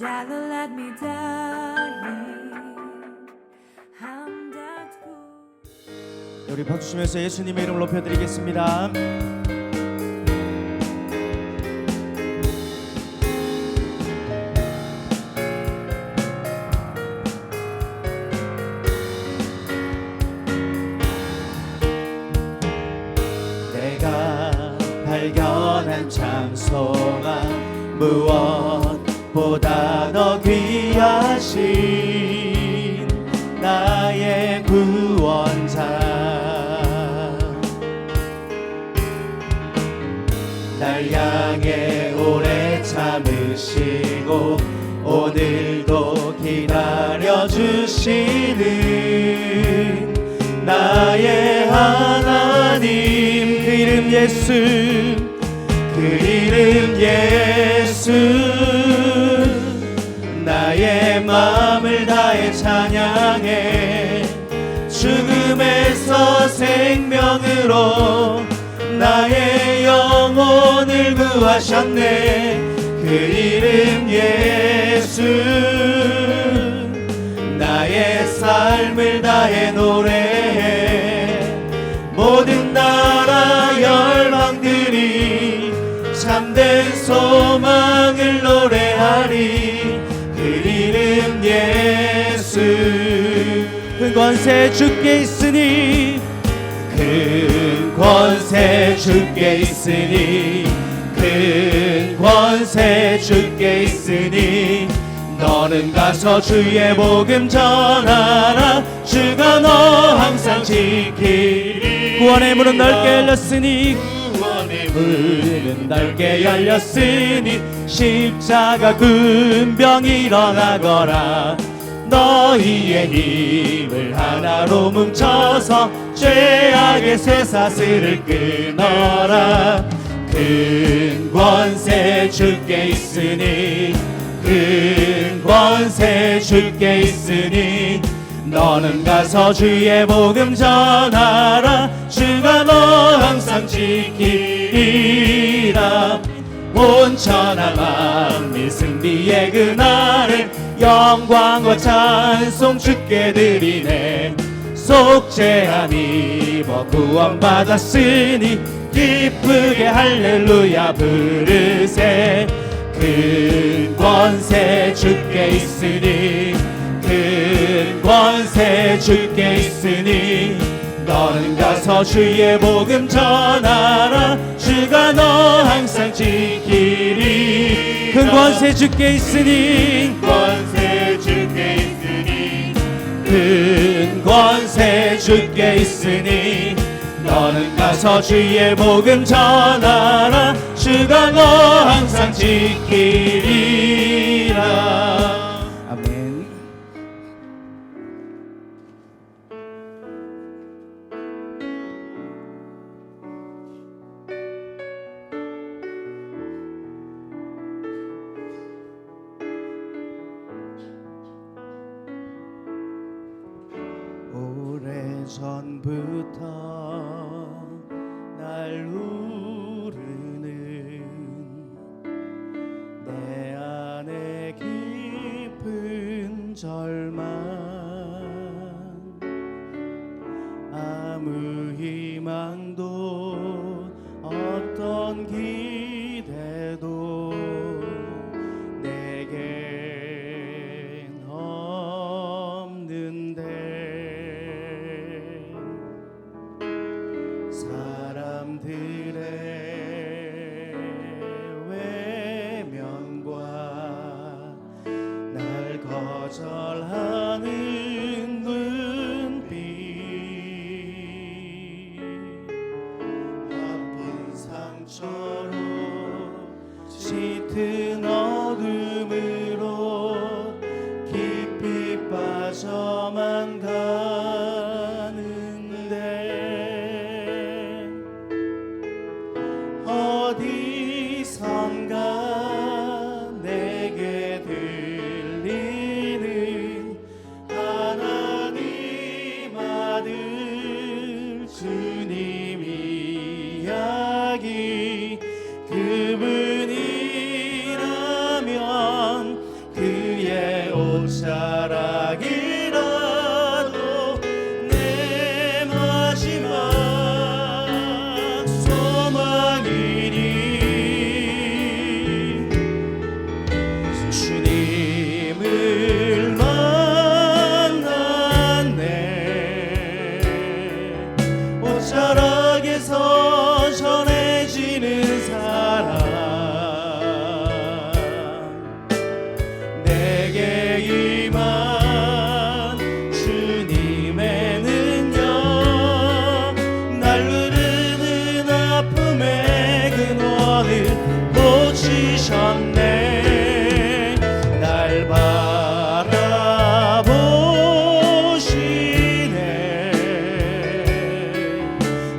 Rather let me die. I'm that fool. 우리 박수치면서 예수님의 이름을 높여드리겠습니다. 내가 발견한 참 소망 무엇보다 더 귀하신 나의 구원자 날 향해 오래 참으시고 오늘도 기다려주시는 나의 하나님 그 이름 예수 그 이름 예수 나의 마음을 다해 찬양해 죽음에서 생명으로 나의 영혼을 구하셨네 그 이름 예수 나의 삶을 다해 노래해 모든 나라 열방들이 참된 소망을 노래하리 그 이름 예수 큰 권세 주께 있으니 큰 권세 주께 있으니 큰 권세 주께 있으니 너는 가서 주의 복음 전하라 주가 너 항상 지키리 구원의 문은 넓게 열렸으니 구원의 문은 넓게 열렸으니 십자가 군병 일어나거라 너희의 힘을 하나로 뭉쳐서 죄악의 쇠사슬을 끊어라 큰 권세 주께 있으니 큰 권세 주께 있으니 너는 가서 주의 복음 전하라 주가 너 항상 지키리라 온 천하 만민 승리의 그날을 영광과 찬송 주께 드리네 속죄함 입어 구원받았으니 기쁘게 할렐루야 부르세 큰 권세 주께 있으니 큰 권세 주께 있으니 너는 가서 주의 복음 전하라 주가 너 항상 지키리 큰 권세 주께 있으니 권세 주께 있으니 큰 권세 주께 있으니 너는 가서 주의 복음 전하라 주가 너 항상 지키리라 아멘. 오래전부터 날 우르는 내 안에 깊은 절망 아무 희망도 어떤 기대도 내겐 없는데 사람들의 외면과 날 거절하는 눈빛 옷자락이라도 내 마지막 소망이니 주님을 만났네. 옷자락에서 전해지는 사랑 내게 임한 주님의 능력 날 누르는 아픔의 근원을 고치셨네. 날 바라보시네.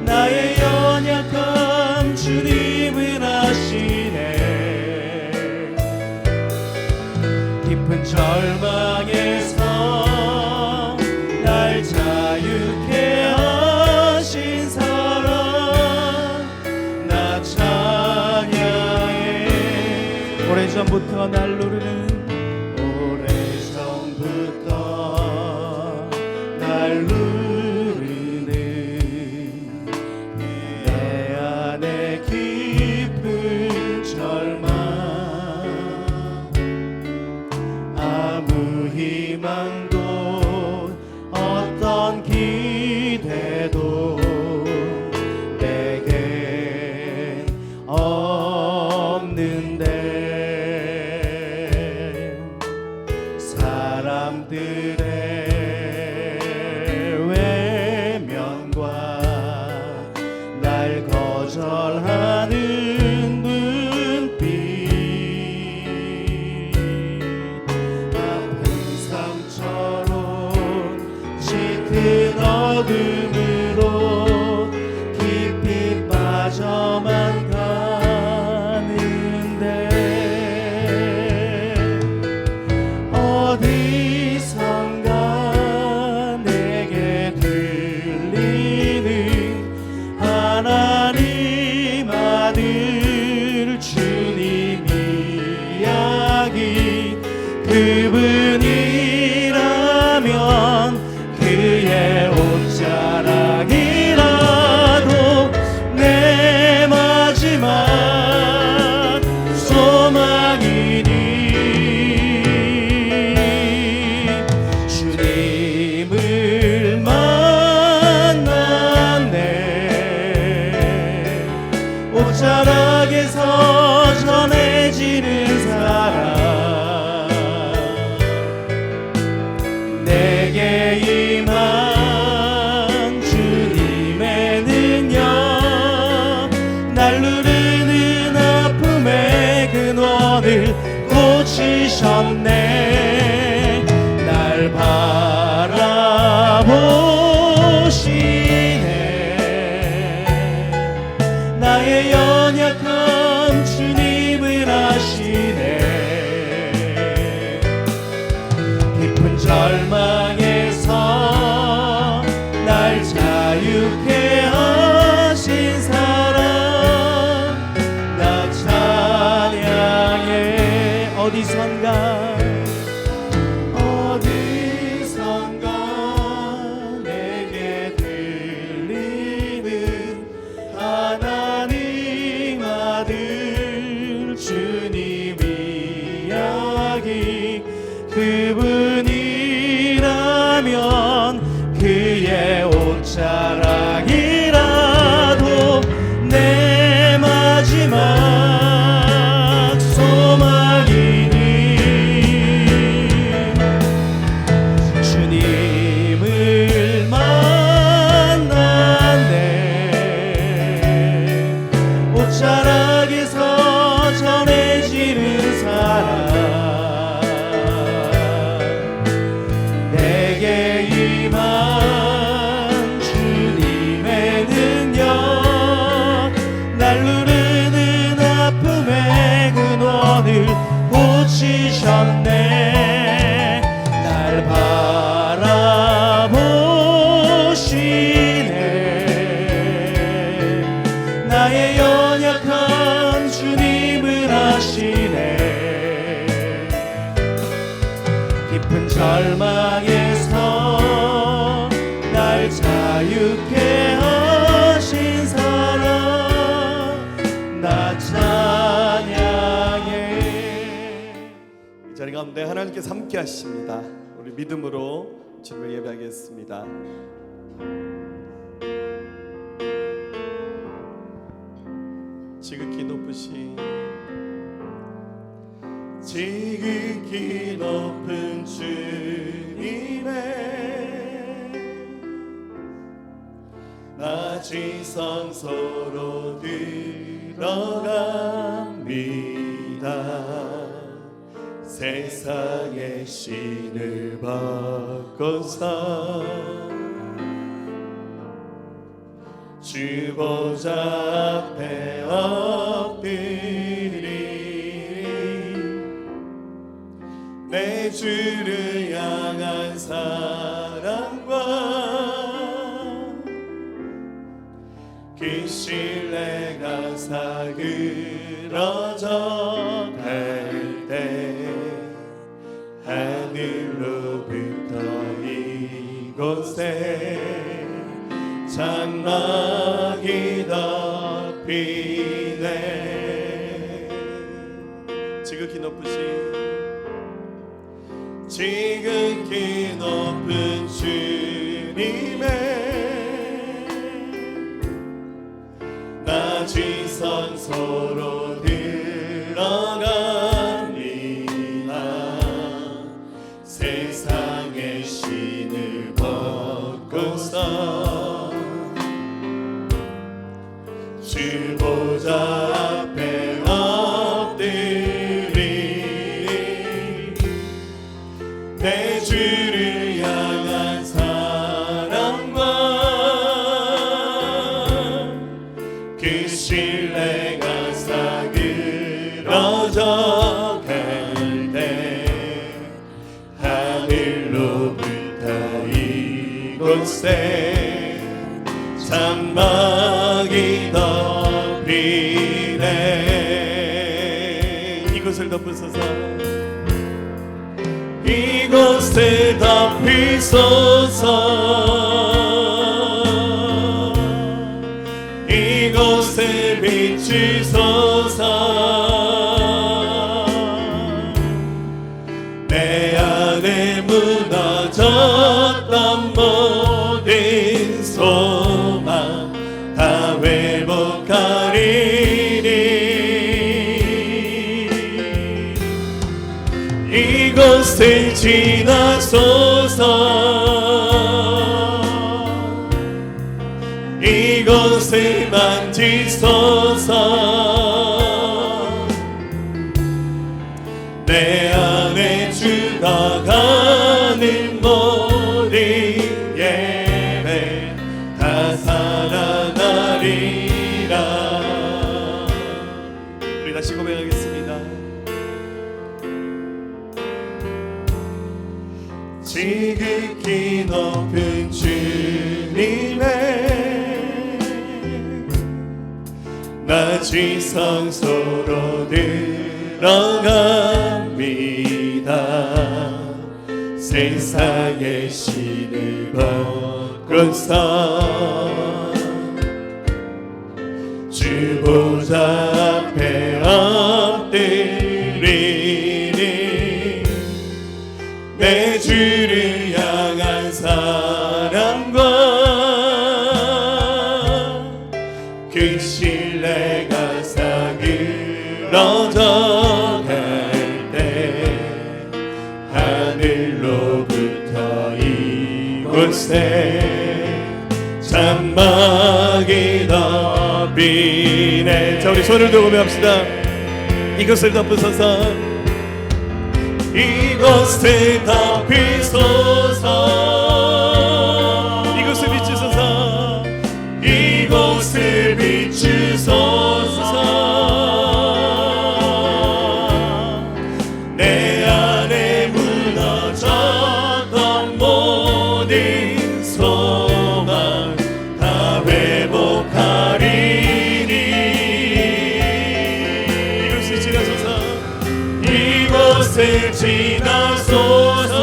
나의 연약함 주님은 아시네. 깊은 절망에서 날 자유케 하신 사랑 나 찬양해. 오래전부터 날 누르는 오래전부터 날 누르는 내 안에 깊은 절망 아무 희망도 어떤 기대도 내겐 없는데 사람들의 외면과 날 거절하는 눈빛 아픈 상처로 짙은 어둠으로 깊이 빠져만 가는데 어디선가 내게 들리는 하나님 아들 주님 이야기 그분이라면 그의 옷자락이라도 내 마지막 소망이니 주님을 만났네. 옷자락에서 전해지는 사랑 내게 임한 주님의 능력 날 누르는 아픔의 근원을 고치셨네. 날 바라보시네. 나의 연약함 주님은 아시네. 깊은 절망에서 날 자유케 하신 사랑 나 찬양해. 어디선가 내게 들리는 하나님 아들 주님 이야기 그분이라면 그의 옷자락이라도 내 마지막 소망이니 주님을 만났네. 옷자락에서 전해지는 사랑 내게 임한 주님의 절망에서 날 자유케 하신 사랑 나 찬양해. 이 자리 가운데 하나님께서 함께 하십니다. 우리 믿음으로 주님을 예배하겠습니다. 지극히 높으신 지극히 높은 주님의 낮은 성소로 들어갑니다. 세상의 신을 바꿔서 주 보좌 앞에 엎드리 내 주를 향한 사랑과 그 신뢰가 사그러져 갈 때 하늘로부터 이곳에 장막이 덮이네. 지극히 높은 주님의 낮은 성소로 들어갑니다. 세상의 신을 벗고서 주 보좌 앞에 엎드리 내 주를 향한 사랑과 그 신뢰가 사그러져 갈 때 하늘로부터 이곳에 장막이 덮이네. 이곳을 덮으소서. 이곳을 덮이소서. 이곳을 비추소서. 내 안에 무너졌던 모든 소망 다 회복하리니 이곳을 지나소서. 이곳을 만지소서. 내 안에 주가 가는 모든 예배 다 살아나리라. 우리 다시 고백하겠습니다. 지극히 높은 주님의 낮은 성소로 들어갑니다. 세상의 신을 벗고서 주 보좌 앞에 엎드리니 내 주를 향한 사랑과 그 신뢰가 사그러져 갈 때 하늘로부터 이곳에 장막이 덮이네. 자, 우리 손을 들고 고백합시다. 이곳을 덮으소서. 이곳을 덮이소서. 이곳을 비추소서. 이곳을 비추소서. 내 안에 무너졌던 모든 소망 다 회복하리니 이곳을 지나소서. 이곳을 지나소서.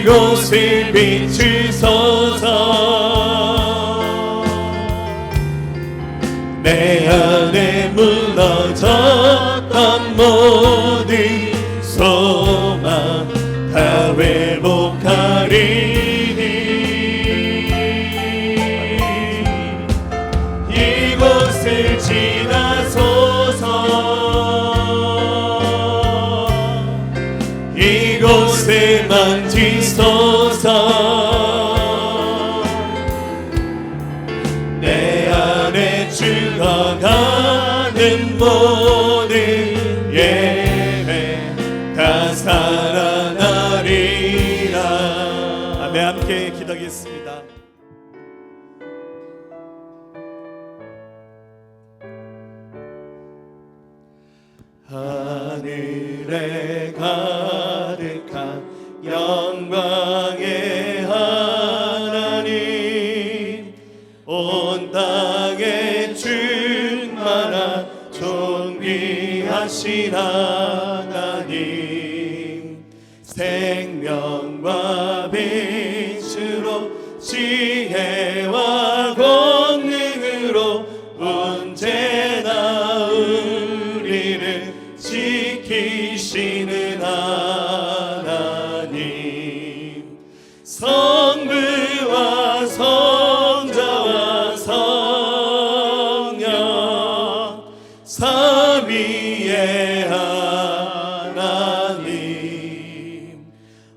이곳을 비추소서. 내 안에 무너졌던 모든 소망 다 회복하리니 이곳을 지나소서. 이곳을 만지소서. 내 안에 죽어가는 모든 예배 다 살아나리라. 네, 함께 기도하겠습니다. 하늘에 가득한 영광의 하나님, 온 땅에 충만한 존귀하신 하나님, 생명과 빛으로 지혜와 권능으로 언제나 우리를 지키시는 하나님, 성부와 성자와 성령 삼위의 하나님,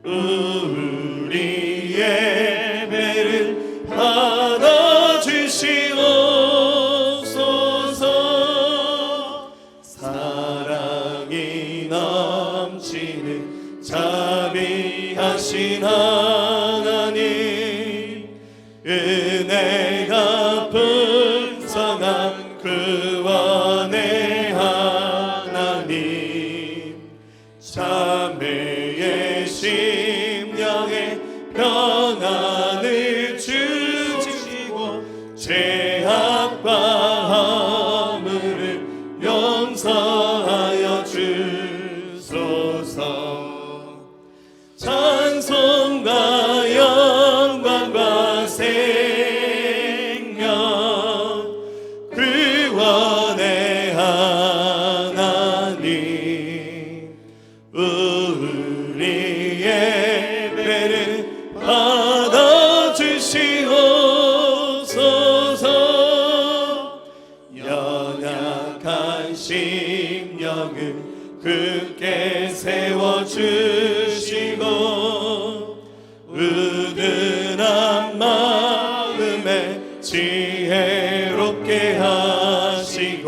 우리 예배를 받아주시옵소서. 사랑이 넘치는 자비하신 하나님, 은혜가 풍성한 구원의 하나님, 자매의 심령에 평안을 주시고 죄악과 허물을 용서하여 주소서. 찬송과 영광과 생명 구원의 하나님, 우리 예배를 받아주시옵소서. 연약한 심령을 굳게 세워주시고 우둔한 마음에 지혜롭게 하시고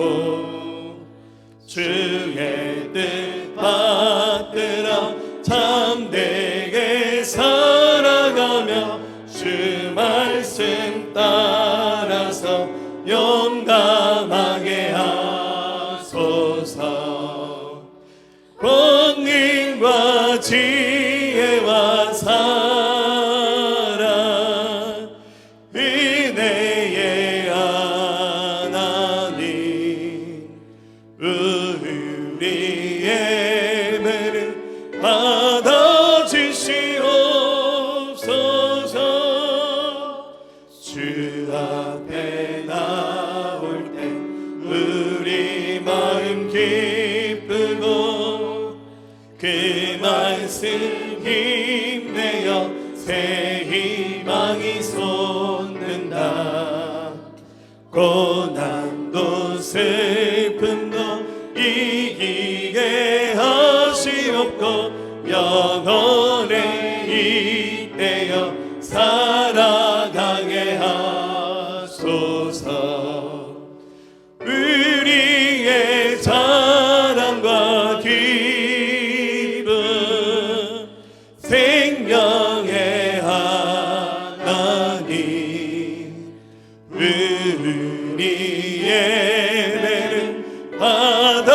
주의 뜻 받들어 참되게 살아가며 주 말씀 따라서 용감하게 하소서. 권능과 지혜와 사랑 은혜의 하나님, 우리 예배를 받아주시옵소서. 주 앞에 나올 때 우리 마음 기쁘고 그 말씀 힘내어 새 희망이 솟는다. 고난도 슬픔도 이기게 하시옵고 영원에 잇대어 살아가게 하소서. 우리의 자랑과 기쁨 생명의 하나님, 우리 예배를 받아주시옵소서.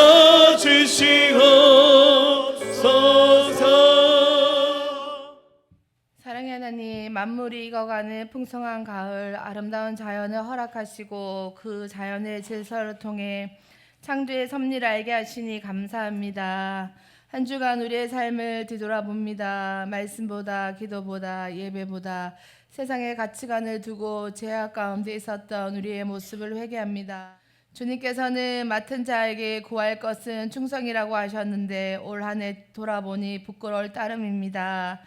사랑의 하나님, 만물이 익어가는 풍성한 가을, 아름다운 자연을 허락하시고 그 자연의 질서를 통해 창조의 섭리를 알게 하시니 감사합니다. 한 주간 우리의 삶을 뒤돌아봅니다. 말씀보다 기도보다 예배보다 세상의 가치관을 두고 제약 가운데 있었던 우리의 모습을 회개합니다. 주님께서는 맡은 자에게 구할 것은 충성이라고 하셨는데 올 한 해 돌아보니 부끄러울 따름입니다.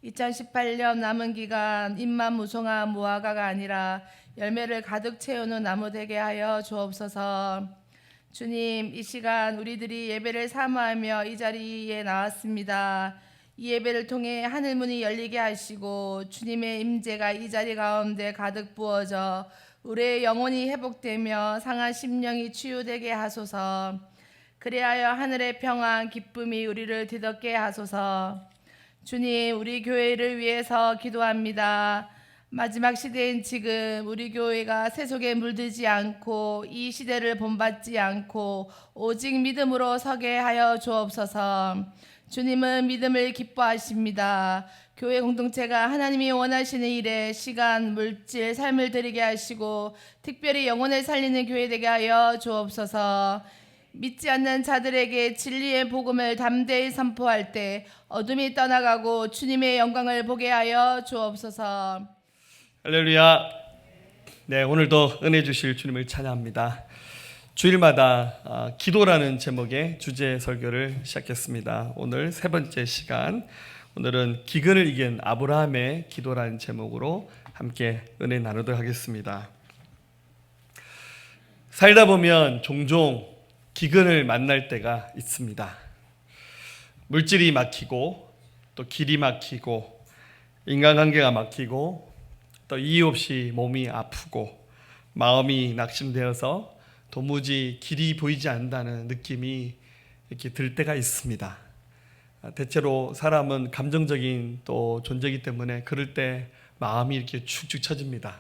2018년 남은 기간 입만 무성한 무화과가 아니라 열매를 가득 채우는 나무 되게 하여 주옵소서. 주님, 이 시간 우리들이 예배를 사모하며 이 자리에 나왔습니다. 이 예배를 통해 하늘 문이 열리게 하시고 주님의 임재가 이 자리 가운데 가득 부어져 우리의 영혼이 회복되며 상한 심령이 치유되게 하소서. 그리하여 하늘의 평안 기쁨이 우리를 뒤덮게 하소서. 주님, 우리 교회를 위해서 기도합니다. 마지막 시대인 지금 우리 교회가 세속에 물들지 않고 이 시대를 본받지 않고 오직 믿음으로 서게 하여 주옵소서. 주님은 믿음을 기뻐하십니다. 교회 공동체가 하나님이 원하시는 일에 시간, 물질, 삶을 드리게 하시고 특별히 영혼을 살리는 교회 되게 하여 주옵소서. 믿지 않는 자들에게 진리의 복음을 담대히 선포할 때 어둠이 떠나가고 주님의 영광을 보게 하여 주옵소서. 할렐루야. 네, 오늘도 은혜 주실 주님을 찬양합니다. 주일마다 기도라는 제목의 주제 설교를 시작했습니다. 오늘 세 번째 시간, 오늘은 기근을 이긴 아브라함의 기도라는 제목으로 함께 은혜 나누도록 하겠습니다. 살다 보면 종종 기근을 만날 때가 있습니다. 물질이 막히고 또 길이 막히고 인간관계가 막히고 또 이유 없이 몸이 아프고 마음이 낙심되어서 도무지 길이 보이지 않는다는 느낌이 이렇게 들 때가 있습니다. 대체로 사람은 감정적인 또 존재이기 때문에 그럴 때 마음이 이렇게 축축 처집니다.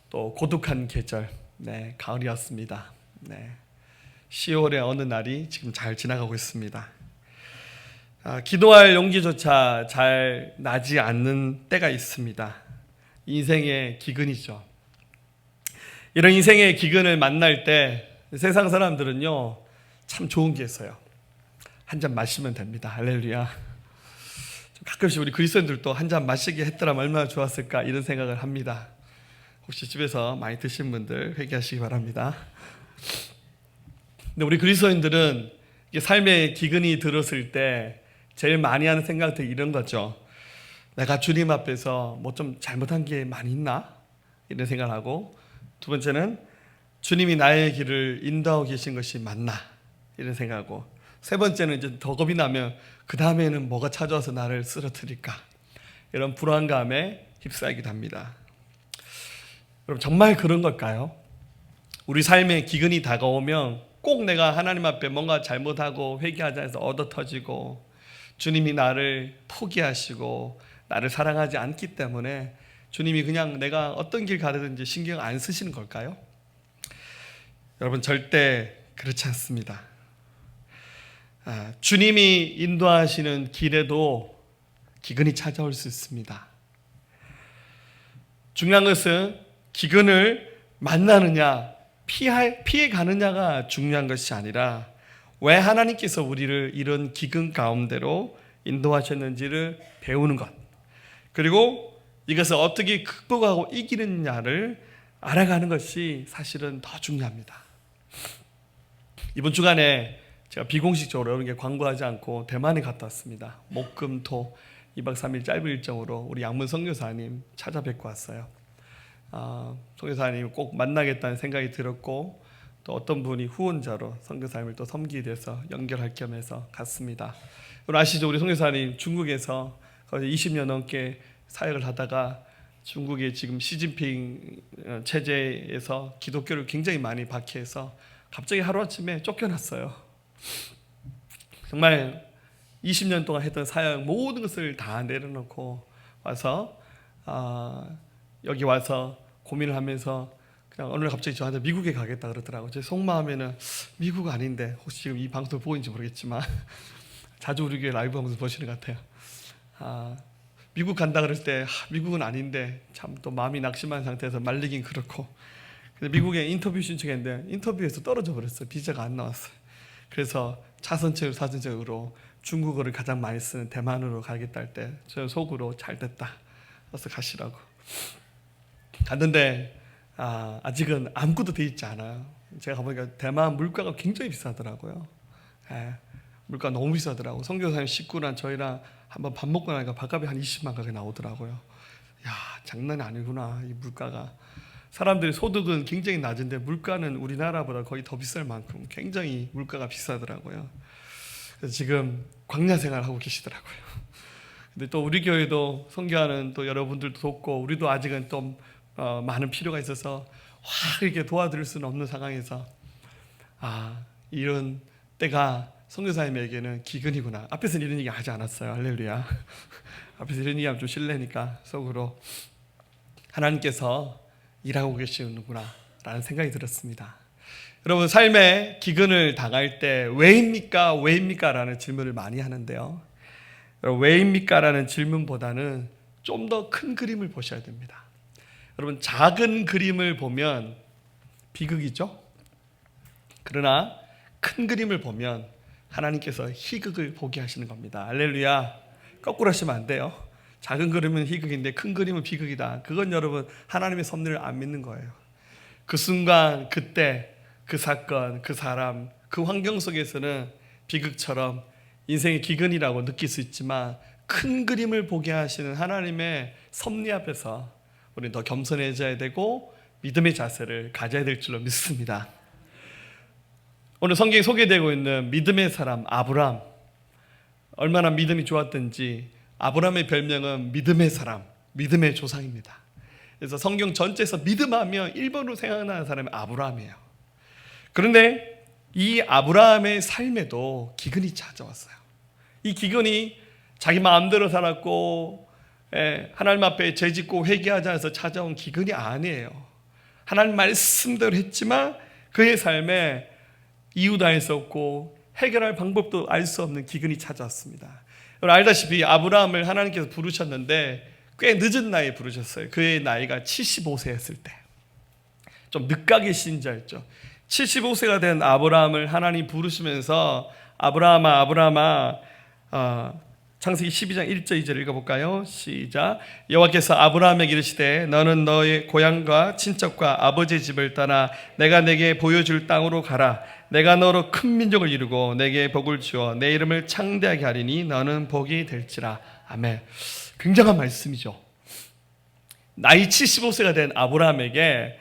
또 고독한 계절, 네, 가을이었습니다. 네, 10월의 어느 날이 지금 잘 지나가고 있습니다. 기도할 용기조차 잘 나지 않는 때가 있습니다. 인생의 기근이죠. 이런 인생의 기근을 만날 때 세상 사람들은요, 참 좋은 게 있어요. 한 잔 마시면 됩니다. 할렐루야. 가끔씩 우리 그리스도인들도 한 잔 마시게 했더라면 얼마나 좋았을까 이런 생각을 합니다. 혹시 집에서 많이 드신 분들 회개하시기 바랍니다. 근데 우리 그리스도인들은 삶의 기근이 들었을 때 제일 많이 하는 생각들이 이런 거죠. 내가 주님 앞에서 뭐 좀 잘못한 게 많이 있나? 이런 생각을 하고, 두 번째는 주님이 나의 길을 인도하고 계신 것이 맞나? 이런 생각하고, 세 번째는 이제 더 겁이 나면 그 다음에는 뭐가 찾아와서 나를 쓰러뜨릴까? 이런 불안감에 휩싸이기도 합니다. 여러분, 정말 그런 걸까요? 우리 삶에 기근이 다가오면 꼭 내가 하나님 앞에 뭔가 잘못하고 회개하지 않아서 얻어터지고 주님이 나를 포기하시고 나를 사랑하지 않기 때문에 주님이 그냥 내가 어떤 길 가든지 신경 안 쓰시는 걸까요? 여러분, 절대 그렇지 않습니다. 주님이 인도하시는 길에도 기근이 찾아올 수 있습니다. 중요한 것은 기근을 만나느냐 피해 가느냐가 중요한 것이 아니라 왜 하나님께서 우리를 이런 기근 가운데로 인도하셨는지를 배우는 것, 그리고 이것을 어떻게 극복하고 이기느냐를 알아가는 것이 사실은 더 중요합니다. 이번 주간에 제가 비공식적으로 이런 게 광고하지 않고 대만에 갔다 왔습니다. 목, 금, 토 2박 3일 짧은 일정으로 우리 양문 선교사님 찾아뵙고 왔어요. 선교사님 꼭 만나겠다는 생각이 들었고, 또 어떤 분이 후원자로 선교사님을 또 섬기게 돼서 연결할 겸해서 갔습니다. 여러분 아시죠? 우리 선교사님 중국에서 거의 20년 넘게 사역을 하다가 중국의 지금 시진핑 체제에서 기독교를 굉장히 많이 박해해서 갑자기 하루아침에 쫓겨났어요. 정말 20년 동안 했던 사역 모든 것을 다 내려놓고 와서 여기 와서 고민을 하면서 그냥 어느 날 갑자기 저한테 미국에 가겠다 그러더라고요. 제 속마음에는 미국 아닌데, 혹시 지금 이 방송을 보고 있는지 모르겠지만 자주 우리 교회 라이브 방송 보시는 것 같아요. 미국 간다 그럴 때 미국은 아닌데 참 또 마음이 낙심한 상태에서 말리긴 그렇고, 근데 미국에 인터뷰 신청했는데 인터뷰에서 떨어져 버렸어요. 비자가 안 나왔어요. 그래서 차선책으로 사선책으로 중국어를 가장 많이 쓰는 대만으로 가겠다 할 때 저 속으로 잘 됐다. 어서 가시라고. 갔는데 아직은 아무것도 돼 있지 않아요. 제가 가보니까 대만 물가가 굉장히 비싸더라고요. 예, 물가 너무 비싸더라고. 선교사님 식구랑 저희랑 한번 밥 먹고 나니까 밥값이 한 20만 가까이 나오더라고요. 야, 장난이 아니구나 이 물가가. 사람들의 소득은 굉장히 낮은데 물가는 우리나라보다 거의 더 비쌀 만큼 굉장히 물가가 비싸더라고요. 그래서 지금 광야 생활하고 계시더라고요. 근데 또 우리 교회도 선교하는 또 여러분들도 돕고 우리도 아직은 좀 많은 필요가 있어서 확 이렇게 도와드릴 수는 없는 상황에서 이런 때가 선교사님에게는 기근이구나. 앞에서는 이런 얘기 하지 않았어요. 할렐루야. 앞에서 이런 얘기하면 좀 실례니까 속으로 하나님께서 일하고 계시는구나 라는 생각이 들었습니다. 여러분 삶에 기근을 당할 때 왜입니까? 왜입니까? 라는 질문을 많이 하는데요. 여러분 왜입니까? 라는 질문보다는 좀 더 큰 그림을 보셔야 됩니다. 여러분 작은 그림을 보면 비극이죠. 그러나 큰 그림을 보면 하나님께서 희극을 보게 하시는 겁니다. 할렐루야. 거꾸로 하시면 안 돼요. 작은 그림은 희극인데 큰 그림은 비극이다. 그건 여러분 하나님의 섭리를 안 믿는 거예요. 그 순간 그때 그 사건 그 사람 그 환경 속에서는 비극처럼 인생의 기근이라고 느낄 수 있지만 큰 그림을 보게 하시는 하나님의 섭리 앞에서 우리는 더 겸손해져야 되고 믿음의 자세를 가져야 될 줄로 믿습니다. 오늘 성경에 소개되고 있는 믿음의 사람 아브람, 얼마나 믿음이 좋았던지 아브람의 별명은 믿음의 사람, 믿음의 조상입니다. 그래서 성경 전체에서 믿음하면 1번으로 생각나는 사람이 아브람이에요. 그런데 이 아브람의 삶에도 기근이 찾아왔어요. 이 기근이 자기 마음대로 살았고 하나님 앞에 죄짓고 회개하지 않아서 찾아온 기근이 아니에요. 하나님 말씀대로 했지만 그의 삶에 이유도 알 수 없고 해결할 방법도 알 수 없는 기근이 찾아왔습니다. 여러분 알다시피 아브라함을 하나님께서 부르셨는데 꽤 늦은 나이에 부르셨어요. 그의 나이가 75세였을 때. 좀 늦가게 신자였죠. 75세가 된 아브라함을 하나님 부르시면서 아브라함아 창세기 12장 1절 2절 읽어볼까요? 시작. 여호와께서 아브라함에게 이르시되 너는 너의 고향과 친척과 아버지의 집을 떠나 내가 내게 보여줄 땅으로 가라. 내가 너로 큰 민족을 이루고 내게 복을 주어 내 이름을 창대하게 하리니 너는 복이 될지라. 아멘. 굉장한 말씀이죠. 나이 75세가 된 아브라함에게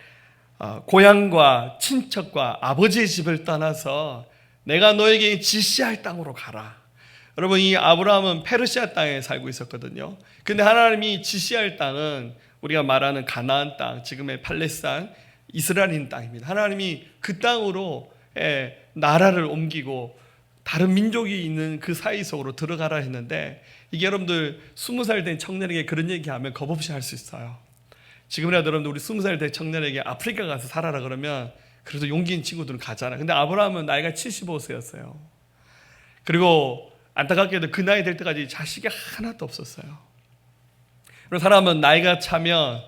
고향과 친척과 아버지의 집을 떠나서 내가 너에게 지시할 땅으로 가라. 여러분 이 아브라함은 페르시아 땅에 살고 있었거든요. 근데 하나님이 지시할 땅은 우리가 말하는 가나안 땅, 지금의 팔레스타인, 이스라엘인 땅입니다. 하나님이 그 땅으로 나라를 옮기고 다른 민족이 있는 그 사이 속으로 들어가라 했는데 이게 여러분들 20살 된 청년에게 그런 얘기하면 겁없이 할 수 있어요. 지금이라도 여러분들 우리 20살 된 청년에게 아프리카 가서 살아라 그러면 그래도 용기 있는 친구들은 가잖아요. 근데 아브라함은 나이가 75세였어요. 그리고 안타깝게도 그 나이 될 때까지 자식이 하나도 없었어요. 그리고 사람은 나이가 차면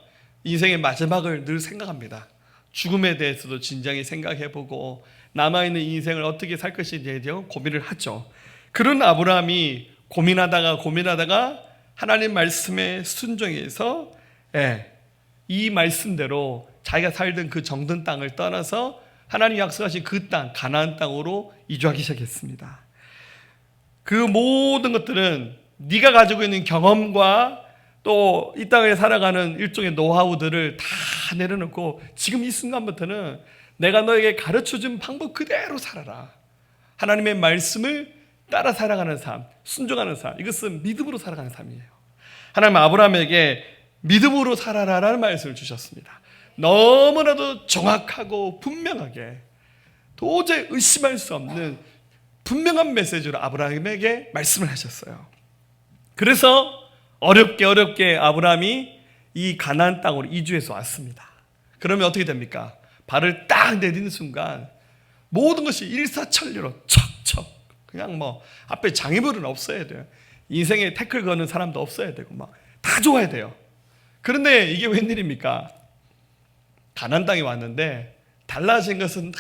인생의 마지막을 늘 생각합니다. 죽음에 대해서도 진지하게 생각해보고 남아있는 인생을 어떻게 살 것인지에 대해 고민을 하죠. 그런 아브라함이 고민하다가 하나님 말씀에 순종해서 이 말씀대로 자기가 살던 그 정든 땅을 떠나서 하나님 약속하신 그 땅 가나안 땅으로 이주하기 시작했습니다. 그 모든 것들은 네가 가지고 있는 경험과 또 이 땅에 살아가는 일종의 노하우들을 다 내려놓고 지금 이 순간부터는 내가 너에게 가르쳐준 방법 그대로 살아라. 하나님의 말씀을 따라 살아가는 삶, 순종하는 삶, 이것은 믿음으로 살아가는 삶이에요. 하나님 아브라함에게 믿음으로 살아라라는 말씀을 주셨습니다. 너무나도 정확하고 분명하게 도저히 의심할 수 없는 분명한 메시지로 아브라함에게 말씀을 하셨어요. 그래서 어렵게 아브라함이 이 가나안 땅으로 이주해서 왔습니다. 그러면 어떻게 됩니까? 발을 딱 내딛는 순간 모든 것이 일사천리로 척척 그냥 뭐 앞에 장애물은 없어야 돼요. 인생에 태클 거는 사람도 없어야 되고 막 다 좋아야 돼요. 그런데 이게 웬일입니까? 가나안 땅에 왔는데 달라진 것은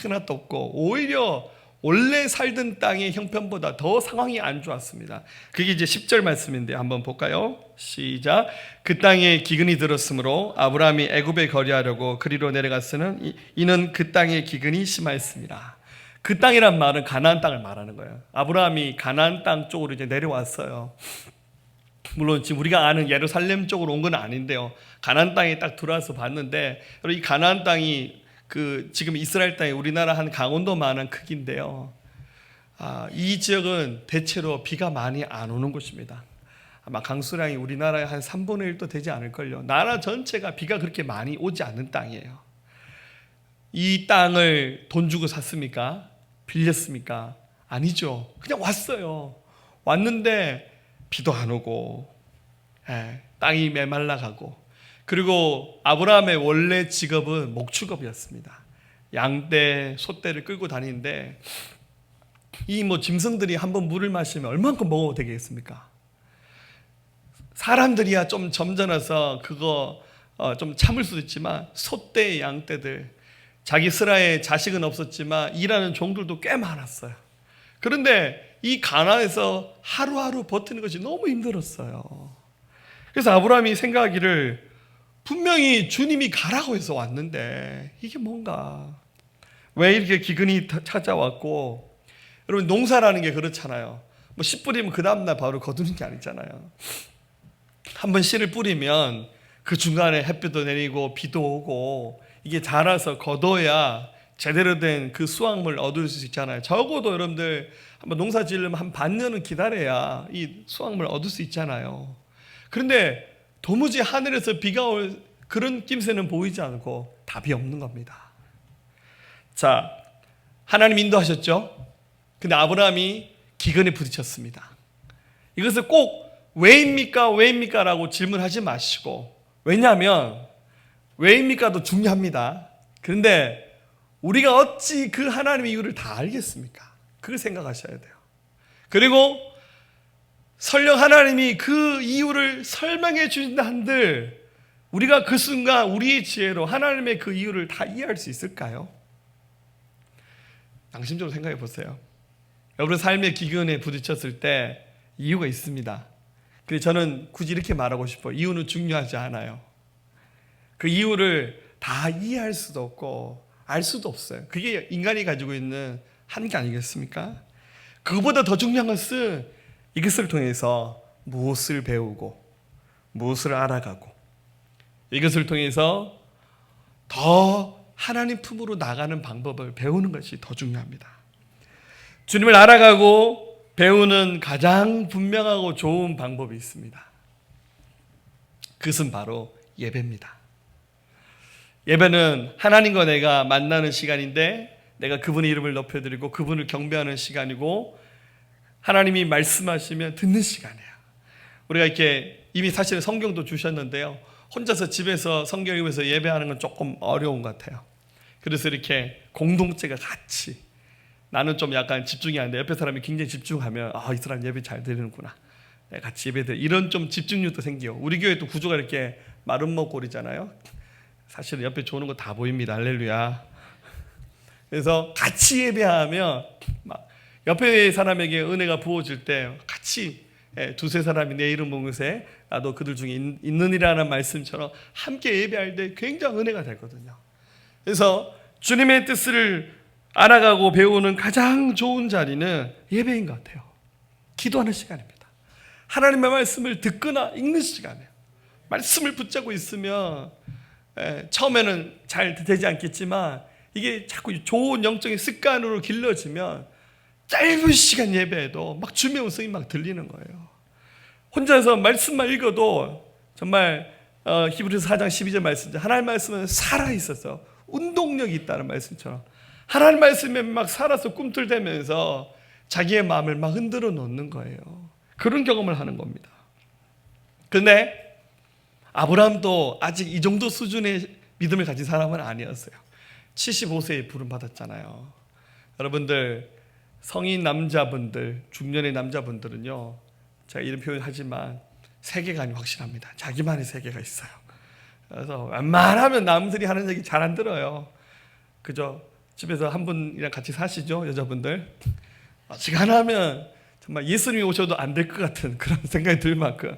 하나도 없고 오히려 원래 살던 땅의 형편보다 더 상황이 안 좋았습니다. 그게 이제 10절 말씀인데 한번 볼까요? 시작. 그 땅에 기근이 들었으므로 아브라함이 애굽에 거류하려고 그리로 내려갔으는 이는 그 땅에 기근이 심하였습니다. 그 땅이란 말은 가나안 땅을 말하는 거예요. 아브라함이 가나안 땅 쪽으로 이제 내려왔어요. 물론 지금 우리가 아는 예루살렘 쪽으로 온 건 아닌데요. 가나안 땅에 딱 들어와서 봤는데 이 가나안 땅이 지금 이스라엘 땅이 우리나라 한 강원도만한 크기인데요. 이 지역은 대체로 비가 많이 안 오는 곳입니다. 아마 강수량이 우리나라의 한 3분의 1도 되지 않을걸요. 나라 전체가 비가 그렇게 많이 오지 않는 땅이에요. 이 땅을 돈 주고 샀습니까? 빌렸습니까? 아니죠. 그냥 왔어요. 왔는데 비도 안 오고 땅이 메말라가고, 그리고 아브라함의 원래 직업은 목축업이었습니다. 양떼, 소떼를 끌고 다니는데 이 짐승들이 한번 물을 마시면 얼만큼 먹어도 되겠습니까? 사람들이야 좀 점잖아서 그거 좀 참을 수도 있지만 소떼, 양떼들, 자기 스라에 자식은 없었지만 일하는 종들도 꽤 많았어요. 그런데 이 가나안에서 하루하루 버티는 것이 너무 힘들었어요. 그래서 아브라함이 생각하기를 분명히 주님이 가라고 해서 왔는데 이게 뭔가, 왜 이렇게 기근이 찾아왔고, 여러분 농사라는 게 그렇잖아요. 씨 뿌리면 그 다음날 바로 거두는 게 아니잖아요. 한번 씨를 뿌리면 그 중간에 햇빛도 내리고 비도 오고 이게 자라서 거둬야 제대로 된 그 수확물 얻을 수 있잖아요. 적어도 여러분들 한번 농사 지으려면 한 반년은 기다려야 이 수확물 얻을 수 있잖아요. 그런데 도무지 하늘에서 비가 올 그런 낌새는 보이지 않고 답이 없는 겁니다. 자, 하나님 인도하셨죠? 근데 아브라함이 기근에 부딪혔습니다. 이것을 꼭 왜입니까? 왜입니까? 라고 질문하지 마시고, 왜냐하면 왜입니까도 중요합니다. 그런데 우리가 어찌 그 하나님의 이유를 다 알겠습니까? 그걸 생각하셔야 돼요. 그리고 설령 하나님이 그 이유를 설명해 주신다 한들 우리가 그 순간 우리의 지혜로 하나님의 그 이유를 다 이해할 수 있을까요? 양심적으로 생각해 보세요. 여러분 삶의 기근에 부딪혔을 때 이유가 있습니다. 근데 저는 굳이 이렇게 말하고 싶어요. 이유는 중요하지 않아요. 그 이유를 다 이해할 수도 없고 알 수도 없어요. 그게 인간이 가지고 있는 한계 아니겠습니까? 그거보다 더 중요한 것은 이것을 통해서 무엇을 배우고 무엇을 알아가고 이것을 통해서 더 하나님 품으로 나가는 방법을 배우는 것이 더 중요합니다. 주님을 알아가고 배우는 가장 분명하고 좋은 방법이 있습니다. 그것은 바로 예배입니다. 예배는 하나님과 내가 만나는 시간인데 내가 그분의 이름을 높여드리고 그분을 경배하는 시간이고 하나님이 말씀하시면 듣는 시간이에요. 우리가 이렇게 이미 사실 성경도 주셨는데요. 혼자서 집에서 성경 읽으면서 예배하는 건 조금 어려운 것 같아요. 그래서 이렇게 공동체가 같이, 나는 좀 약간 집중이 안 돼. 옆에 사람이 굉장히 집중하면 이 사람 예배 잘 드리는구나. 같이 예배드 이런 좀 집중력도 생겨요. 우리 교회 또 구조가 이렇게 마른 먹골이잖아요. 사실은 옆에 좋은 거 다 보입니다. 할렐루야. 그래서 같이 예배하면 막 옆에 사람에게 은혜가 부어질 때 같이 두세 사람이 내 이름 모으세 나도 그들 중에 있느니라는 말씀처럼 함께 예배할 때 굉장히 은혜가 되거든요. 그래서 주님의 뜻을 알아가고 배우는 가장 좋은 자리는 예배인 것 같아요. 기도하는 시간입니다. 하나님의 말씀을 듣거나 읽는 시간이에요. 말씀을 붙잡고 있으면 처음에는 잘 되지 않겠지만 이게 자꾸 좋은 영적인 습관으로 길러지면 짧은 시간 예배에도 막 주의 음성이 막 들리는 거예요. 혼자서 말씀만 읽어도 정말 히브리서 4장 12절 말씀, 하나님 말씀은 살아있어서 운동력이 있다는 말씀처럼 하나님 말씀에 막 살아서 꿈틀대면서 자기의 마음을 막 흔들어 놓는 거예요. 그런 경험을 하는 겁니다. 그런데 아브라함도 아직 이 정도 수준의 믿음을 가진 사람은 아니었어요. 75세에 부름 받았잖아요. 여러분들 성인 남자분들, 중년의 남자분들은요, 제가 이런 표현하지만 세계관이 확실합니다. 자기만의 세계가 있어요. 그래서 웬만하면 남들이 하는 얘기 잘 안 들어요. 그죠? 집에서 한 분이랑 같이 사시죠, 여자분들. 지금 하나 하면 정말 예수님이 오셔도 안 될 것 같은 그런 생각이 들 만큼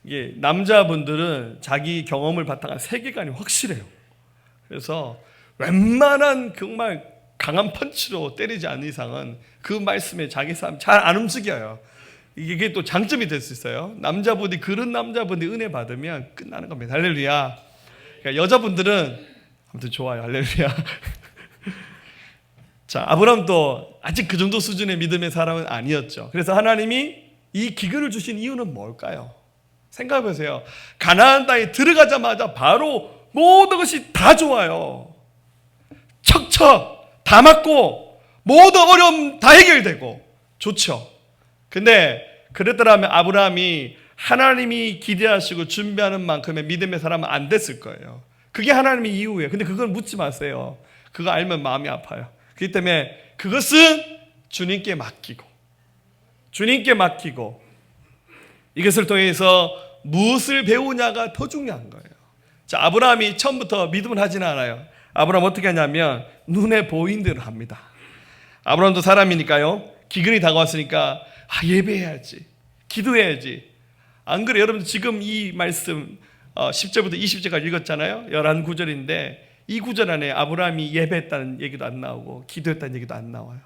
이게 남자분들은 자기 경험을 바탕한 세계관이 확실해요. 그래서 웬만한 정말 강한 펀치로 때리지 않는 이상은 그 말씀에 자기 삶 잘 안 움직여요. 이게 또 장점이 될 수 있어요. 남자분이 그런 남자분이 은혜 받으면 끝나는 겁니다. 할렐루야. 그러니까 여자분들은 아무튼 좋아요. 할렐루야. 자, 아브라함도 아직 그 정도 수준의 믿음의 사람은 아니었죠. 그래서 하나님이 이 기근을 주신 이유는 뭘까요? 생각해 보세요. 가나안 땅에 들어가자마자 바로 모든 것이 다 좋아요. 척척 다 맞고 모든 어려움 다 해결되고 좋죠. 근데 그랬더라면 아브라함이 하나님이 기대하시고 준비하는 만큼의 믿음의 사람은 안 됐을 거예요. 그게 하나님의 이유예요. 근데 그걸 묻지 마세요. 그거 알면 마음이 아파요. 그렇기 때문에 그것은 주님께 맡기고 이것을 통해서 무엇을 배우냐가 더 중요한 거예요. 자, 아브라함이 처음부터 믿음을 하지는 않아요. 아브라함 어떻게 하냐면 눈에 보인 대로 합니다. 아브라함도 사람이니까요. 기근이 다가왔으니까 예배해야지, 기도해야지. 안 그래? 여러분 지금 이 말씀 10절부터 20절까지 읽었잖아요. 11구절인데 이 구절 안에 아브라함이 예배했다는 얘기도 안 나오고 기도했다는 얘기도 안 나와요.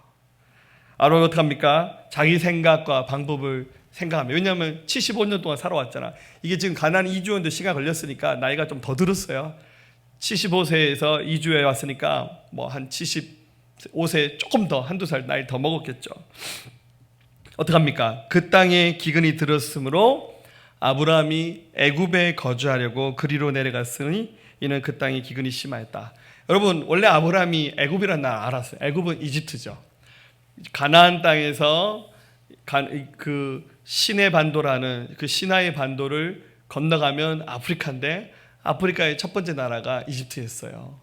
아브라함이 어떻게 합니까? 자기 생각과 방법을 생각합니다. 왜냐하면 75년 동안 살아왔잖아. 이게 지금 가나안 이주하는데 시간 걸렸으니까 나이가 좀 더 들었어요. 75세에서 이주해 왔으니까 뭐 한 75세 조금 더 한두 살 나이 더 먹었겠죠. 어떻게 합니까? 그 땅에 기근이 들었으므로 아브라함이 애굽에 거주하려고 그리로 내려갔으니 이는 그 땅에 기근이 심하였다. 여러분 원래 아브라함이 애굽이라는 나라 알았어요. 애굽은 이집트죠. 가나안 땅에서 그 시내 반도라는 그 시나이 반도를 건너가면 아프리카인데 아프리카의 첫 번째 나라가 이집트였어요.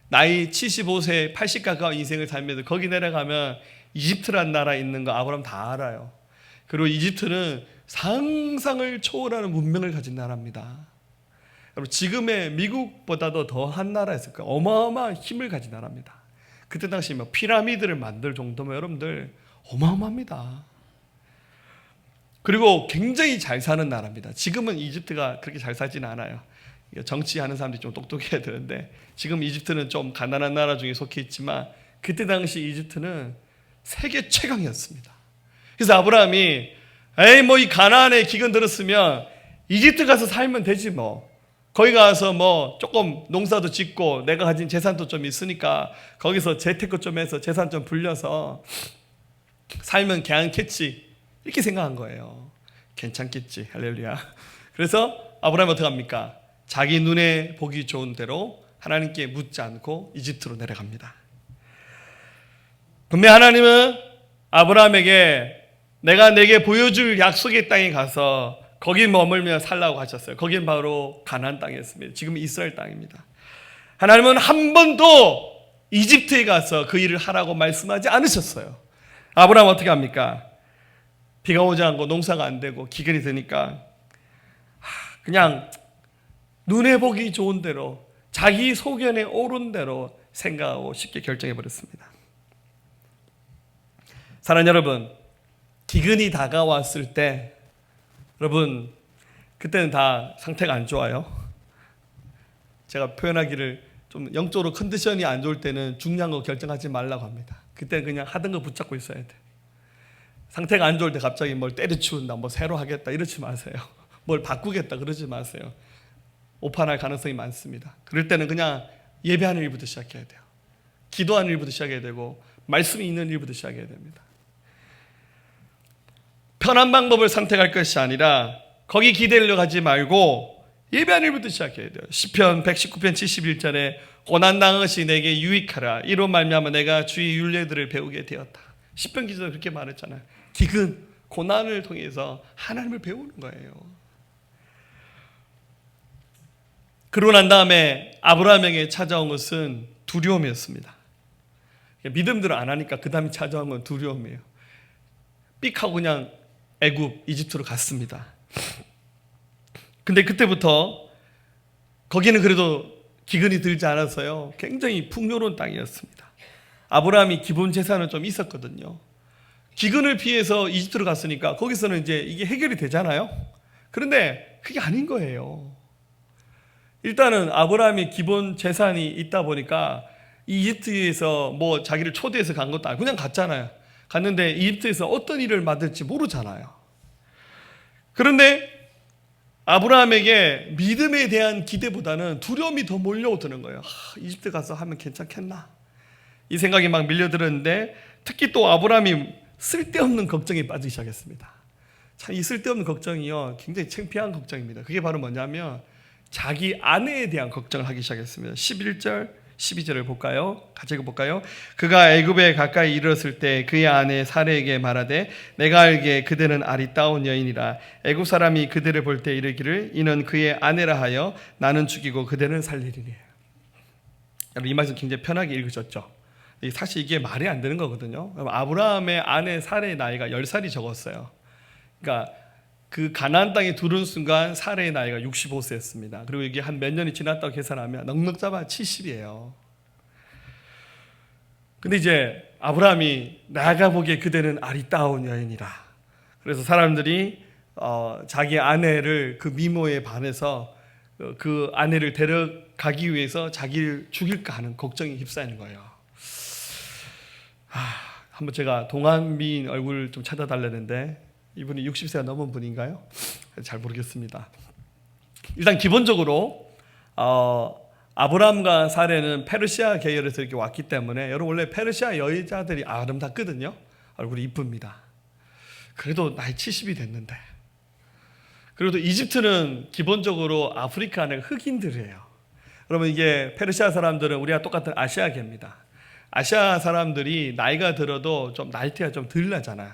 나이 75세 80 가까운 인생을 살면서 거기 내려가면 이집트란 나라에 있는 거 아브라함 다 알아요. 그리고 이집트는 상상을 초월하는 문명을 가진 나라입니다. 여러분 지금의 미국보다도 더한 나라였을 거예요. 어마어마한 힘을 가진 나라입니다. 그때 당시 뭐 피라미드를 만들 정도면 여러분들 어마어마합니다. 그리고 굉장히 잘 사는 나라입니다. 지금은 이집트가 그렇게 잘 살지는 않아요. 정치하는 사람들이 좀 똑똑해야 되는데 지금 이집트는 좀 가난한 나라 중에 속해 있지만 그때 당시 이집트는 세계 최강이었습니다. 그래서 아브라함이 뭐 이 가나안에 기근 들었으면 이집트 가서 살면 되지 뭐. 거기 가서 뭐 조금 농사도 짓고 내가 가진 재산도 좀 있으니까 거기서 재테크 좀 해서 재산 좀 불려서 살면 괜찮겠지 이렇게 생각한 거예요. 괜찮겠지. 할렐루야. 그래서 아브라함이 어떻게 합니까? 자기 눈에 보기 좋은 대로 하나님께 묻지 않고 이집트로 내려갑니다. 분명 하나님은 아브라함에게 내가 내게 보여줄 약속의 땅에 가서 거기 머물며 살라고 하셨어요. 거긴 바로 가나안 땅이었습니다. 지금 이스라엘 땅입니다. 하나님은 한 번도 이집트에 가서 그 일을 하라고 말씀하지 않으셨어요. 아브라함 어떻게 합니까? 비가 오지 않고 농사가 안 되고 기근이 드니까 그냥 눈에 보기 좋은 대로 자기 소견에 옳은 대로 생각하고 쉽게 결정해버렸습니다. 사랑하는 여러분, 기근이 다가왔을 때 여러분 그때는 다 상태가 안 좋아요. 제가 표현하기를 좀 영적으로 컨디션이 안 좋을 때는 중요한 거 결정하지 말라고 합니다. 그때는 그냥 하던 거 붙잡고 있어야 돼. 상태가 안 좋을 때 갑자기 뭘 때려치운다, 뭐 새로 하겠다 이러지 마세요. 뭘 바꾸겠다 그러지 마세요. 오판할 가능성이 많습니다. 그럴 때는 그냥 예배하는 일부터 시작해야 돼요. 기도하는 일부터 시작해야 되고 말씀이 있는 일부터 시작해야 됩니다. 편한 방법을 선택할 것이 아니라 거기 기대려 가지 말고 예배하는 일부터 시작해야 돼요. 시편 119편 71절에 고난당한 것이 내게 유익하라. 이로 말미암아 내가 주의 율례들을 배우게 되었다. 시편 기자도 그렇게 말했잖아요. 기근, 고난을 통해서 하나님을 배우는 거예요. 그러고 난 다음에 아브라함에게 찾아온 것은 두려움이었습니다. 믿음대로 안 하니까 그 다음에 찾아온 건 두려움이에요. 삑하고 그냥 애굽, 이집트로 갔습니다. 근데 그때부터 거기는 그래도 기근이 들지 않았어요. 굉장히 풍요로운 땅이었습니다. 아브라함이 기본 재산은 좀 있었거든요. 기근을 피해서 이집트로 갔으니까 거기서는 이제 이게 해결이 되잖아요. 그런데 그게 아닌 거예요. 일단은 아브라함이 기본 재산이 있다 보니까 이집트에서 뭐 자기를 초대해서 간 것도 아니고 그냥 갔잖아요. 갔는데 이집트에서 어떤 일을 맡을지 모르잖아요. 그런데 아브라함에게 믿음에 대한 기대보다는 두려움이 더 몰려오는 거예요. 이집트 가서 하면 괜찮겠나? 이 생각이 막 밀려들었는데 특히 또 아브라함이 쓸데없는 걱정에 빠지기 시작했습니다. 참 이 쓸데없는 걱정이요 굉장히 창피한 걱정입니다. 그게 바로 뭐냐면 자기 아내에 대한 걱정을 하기 시작했습니다. 11절 12절을 볼까요? 같이 읽어볼까요? 그가 애굽에 가까이 이르렀을 때 그의 아내 사레에게 말하되 내가 알기에 그대는 아리따운 여인이라 애굽 사람이 그대를 볼 때 이르기를 이는 그의 아내라 하여 나는 죽이고 그대는 살리리니. 여러분 이 말씀 굉장히 편하게 읽으셨죠? 사실 이게 말이 안 되는 거거든요. 아브라함의 아내 사레의 나이가 10살이 적었어요. 그러니까 그 가나안 땅에 들어온 순간 사레의 나이가 65세였습니다. 그리고 이게 한 몇 년이 지났다고 계산하면 넉넉 잡아 70이에요. 근데 이제 아브라함이 내가 보기에 그대는 아리따운 여인이라. 그래서 사람들이 자기 아내를 그 미모에 반해서 그 아내를 데려가기 위해서 자기를 죽일까 하는 걱정이 휩싸이는 거예요. 한번 제가 동안미인 얼굴을 좀 찾아달라는데 이분이 60세가 넘은 분인가요? 잘 모르겠습니다. 일단 기본적으로 아브라함과 사레는 페르시아 계열에서 이렇게 왔기 때문에 여러분 원래 페르시아 여자들이 아름답거든요. 얼굴이 이쁩니다. 그래도 나이 70이 됐는데 그래도 이집트는 기본적으로 아프리카는 흑인들이에요. 여러분 이게 페르시아 사람들은 우리와 똑같은 아시아계입니다. 아시아 사람들이 나이가 들어도 좀 나이대가 좀 덜 나잖아요.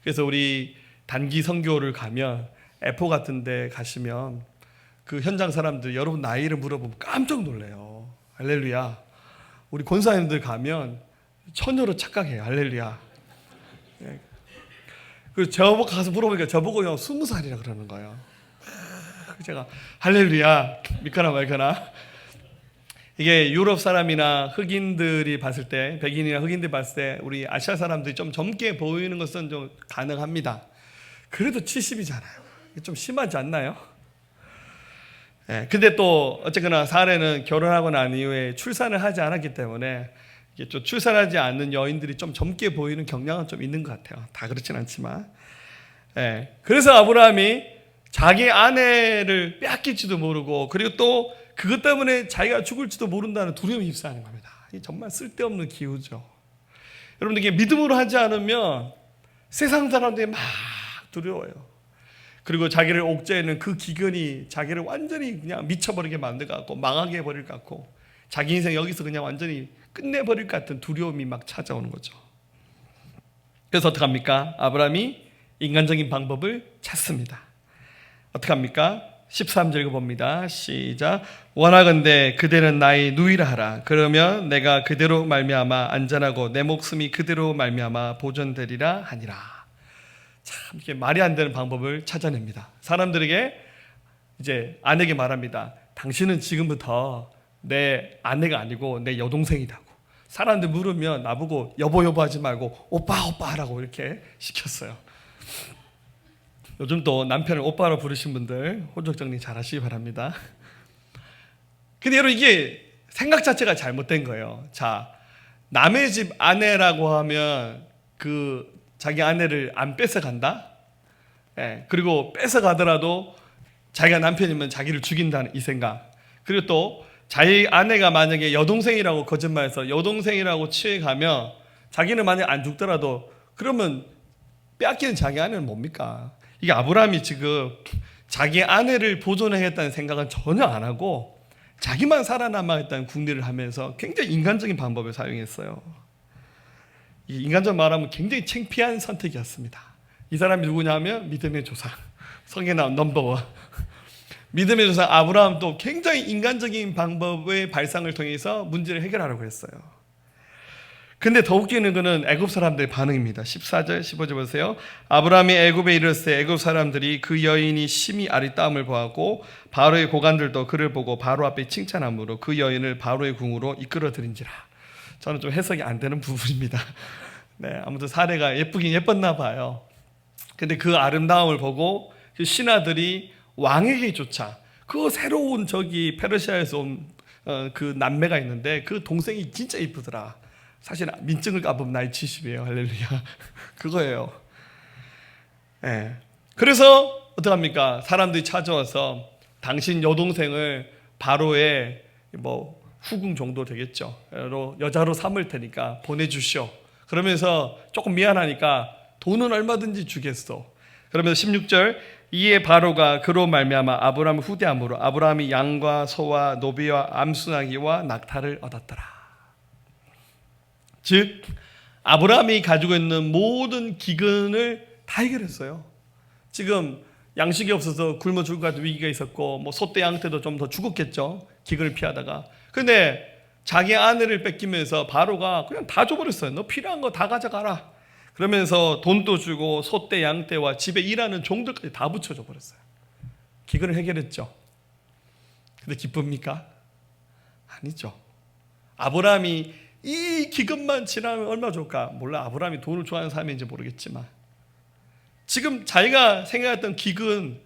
그래서 우리 단기 선교를 가면 에포 같은 데 가시면 그 현장 사람들 여러분 나이를 물어보면 깜짝 놀래요. 할렐루야. 우리 권사님들 가면 처녀로 착각해요. 할렐루야. 그 저보고 가서 물어보니까 저보고 20살이라 그러는 거예요. 제가 할렐루야 믿거나 말거나. 이게 유럽 사람이나 흑인들이 봤을 때 백인이나 흑인들이 봤을 때 우리 아시아 사람들이 좀 젊게 보이는 것은 좀 가능합니다. 그래도 70이잖아요. 좀 심하지 않나요? 근데 또 어쨌거나 사례는 결혼하고 난 이후에 출산을 하지 않았기 때문에 이게 좀 출산하지 않는 여인들이 좀 젊게 보이는 경향은 좀 있는 것 같아요. 다 그렇진 않지만. 그래서 아브라함이 자기 아내를 빼앗길지도 모르고 그리고 또 그것 때문에 자기가 죽을지도 모른다는 두려움이 휩싸이는 겁니다. 이게 정말 쓸데없는 기우죠. 여러분들 이게 믿음으로 하지 않으면 세상 사람들이 막 두려워요. 그리고 자기를 옥죄는 그 기근이 자기를 완전히 그냥 미쳐버리게 만들 것 같고 망하게 해버릴 것 같고 자기 인생 여기서 그냥 완전히 끝내버릴 것 같은 두려움이 막 찾아오는 거죠. 그래서 어떻게 합니까? 아브라함이 인간적인 방법을 찾습니다. 어떻게 합니까? 13절 읽어봅니다. 시작. 원하건대 그대는 나의 누이라 하라. 그러면 내가 그대로 말미암아 안전하고 내 목숨이 그대로 말미암아 보존되리라 하니라. 참 이게 말이 안 되는 방법을 찾아냅니다. 사람들에게 이제 아내에게 말합니다. 당신은 지금부터 내 아내가 아니고 내 여동생이라고. 사람들 물으면 나보고 여보 하지 말고 오빠 하라고 이렇게 시켰어요. 요즘 또 남편을 오빠로 부르신 분들 호적 정리 잘 하시기 바랍니다. 근데 여러분 이게 생각 자체가 잘못된 거예요. 자, 남의 집 아내라고 하면 그 자기 아내를 안 뺏어간다? 그리고 뺏어가더라도 자기가 남편이면 자기를 죽인다는 이 생각. 그리고 또 자기 아내가 만약에 여동생이라고 거짓말해서 여동생이라고 취해가면 자기는 만약 안 죽더라도 그러면 빼앗기는 자기 아내는 뭡니까? 이게 아브라함이 지금 자기 아내를 보존하겠다는 생각은 전혀 안 하고 자기만 살아남아야겠다는 궁리를 하면서 굉장히 인간적인 방법을 사용했어요. 이 인간적으로 말하면 굉장히 창피한 선택이었습니다. 이 사람이 누구냐면 믿음의 조상, 성경에 나온 넘버원. 믿음의 조상 아브라함도 굉장히 인간적인 방법의 발상을 통해서 문제를 해결하려고 했어요. 근데 더 웃기는 거는 애굽 사람들의 반응입니다. 14절 15절 보세요. 아브라함이 애굽에 이르렀을 때 애굽 사람들이 그 여인이 심히 아리따움을 보았고 바로의 고관들도 그를 보고 바로 앞에 칭찬함으로 그 여인을 바로의 궁으로 이끌어들인지라. 저는 좀 해석이 안 되는 부분입니다. 네, 아무튼 사례가 예쁘긴 예뻤나 봐요. 근데 그 아름다움을 보고 그 신하들이 왕에게조차 그 새로운 저기 페르시아에서 온 그 남매가 있는데 그 동생이 진짜 이쁘더라. 사실 민증을 까보면 나이 70이에요. 할렐루야. 그거예요. 네. 그래서 어떡합니까? 사람들이 찾아와서 당신 여동생을 바로의 뭐 후궁 정도 되겠죠. 여자로 삼을 테니까 보내주시오. 그러면서 조금 미안하니까 돈은 얼마든지 주겠어. 그러면서 16절 이에 바로가 그로 말미암아 아브라함을 후대함으로 아브라함이 양과 소와 노비와 암수나기와 낙타를 얻었더라. 즉 아브라함이 가지고 있는 모든 기근을 다 해결했어요. 지금 양식이 없어서 굶어 죽을 것 같은 위기가 있었고 뭐 소떼 양떼도 좀 더 죽었겠죠. 기근을 피하다가. 근데 자기 아내를 뺏기면서 바로가 그냥 다 줘버렸어요. 너 필요한 거 다 가져가라. 그러면서 돈도 주고 소떼 양떼와 집에 일하는 종들까지 다 붙여줘 버렸어요. 기근을 해결했죠. 근데 기쁩니까? 아니죠. 아브라함이 이 기근만 지나면 얼마나 좋을까? 몰라. 아브라함이 돈을 좋아하는 사람인지 모르겠지만 지금 자기가 생각했던 기근,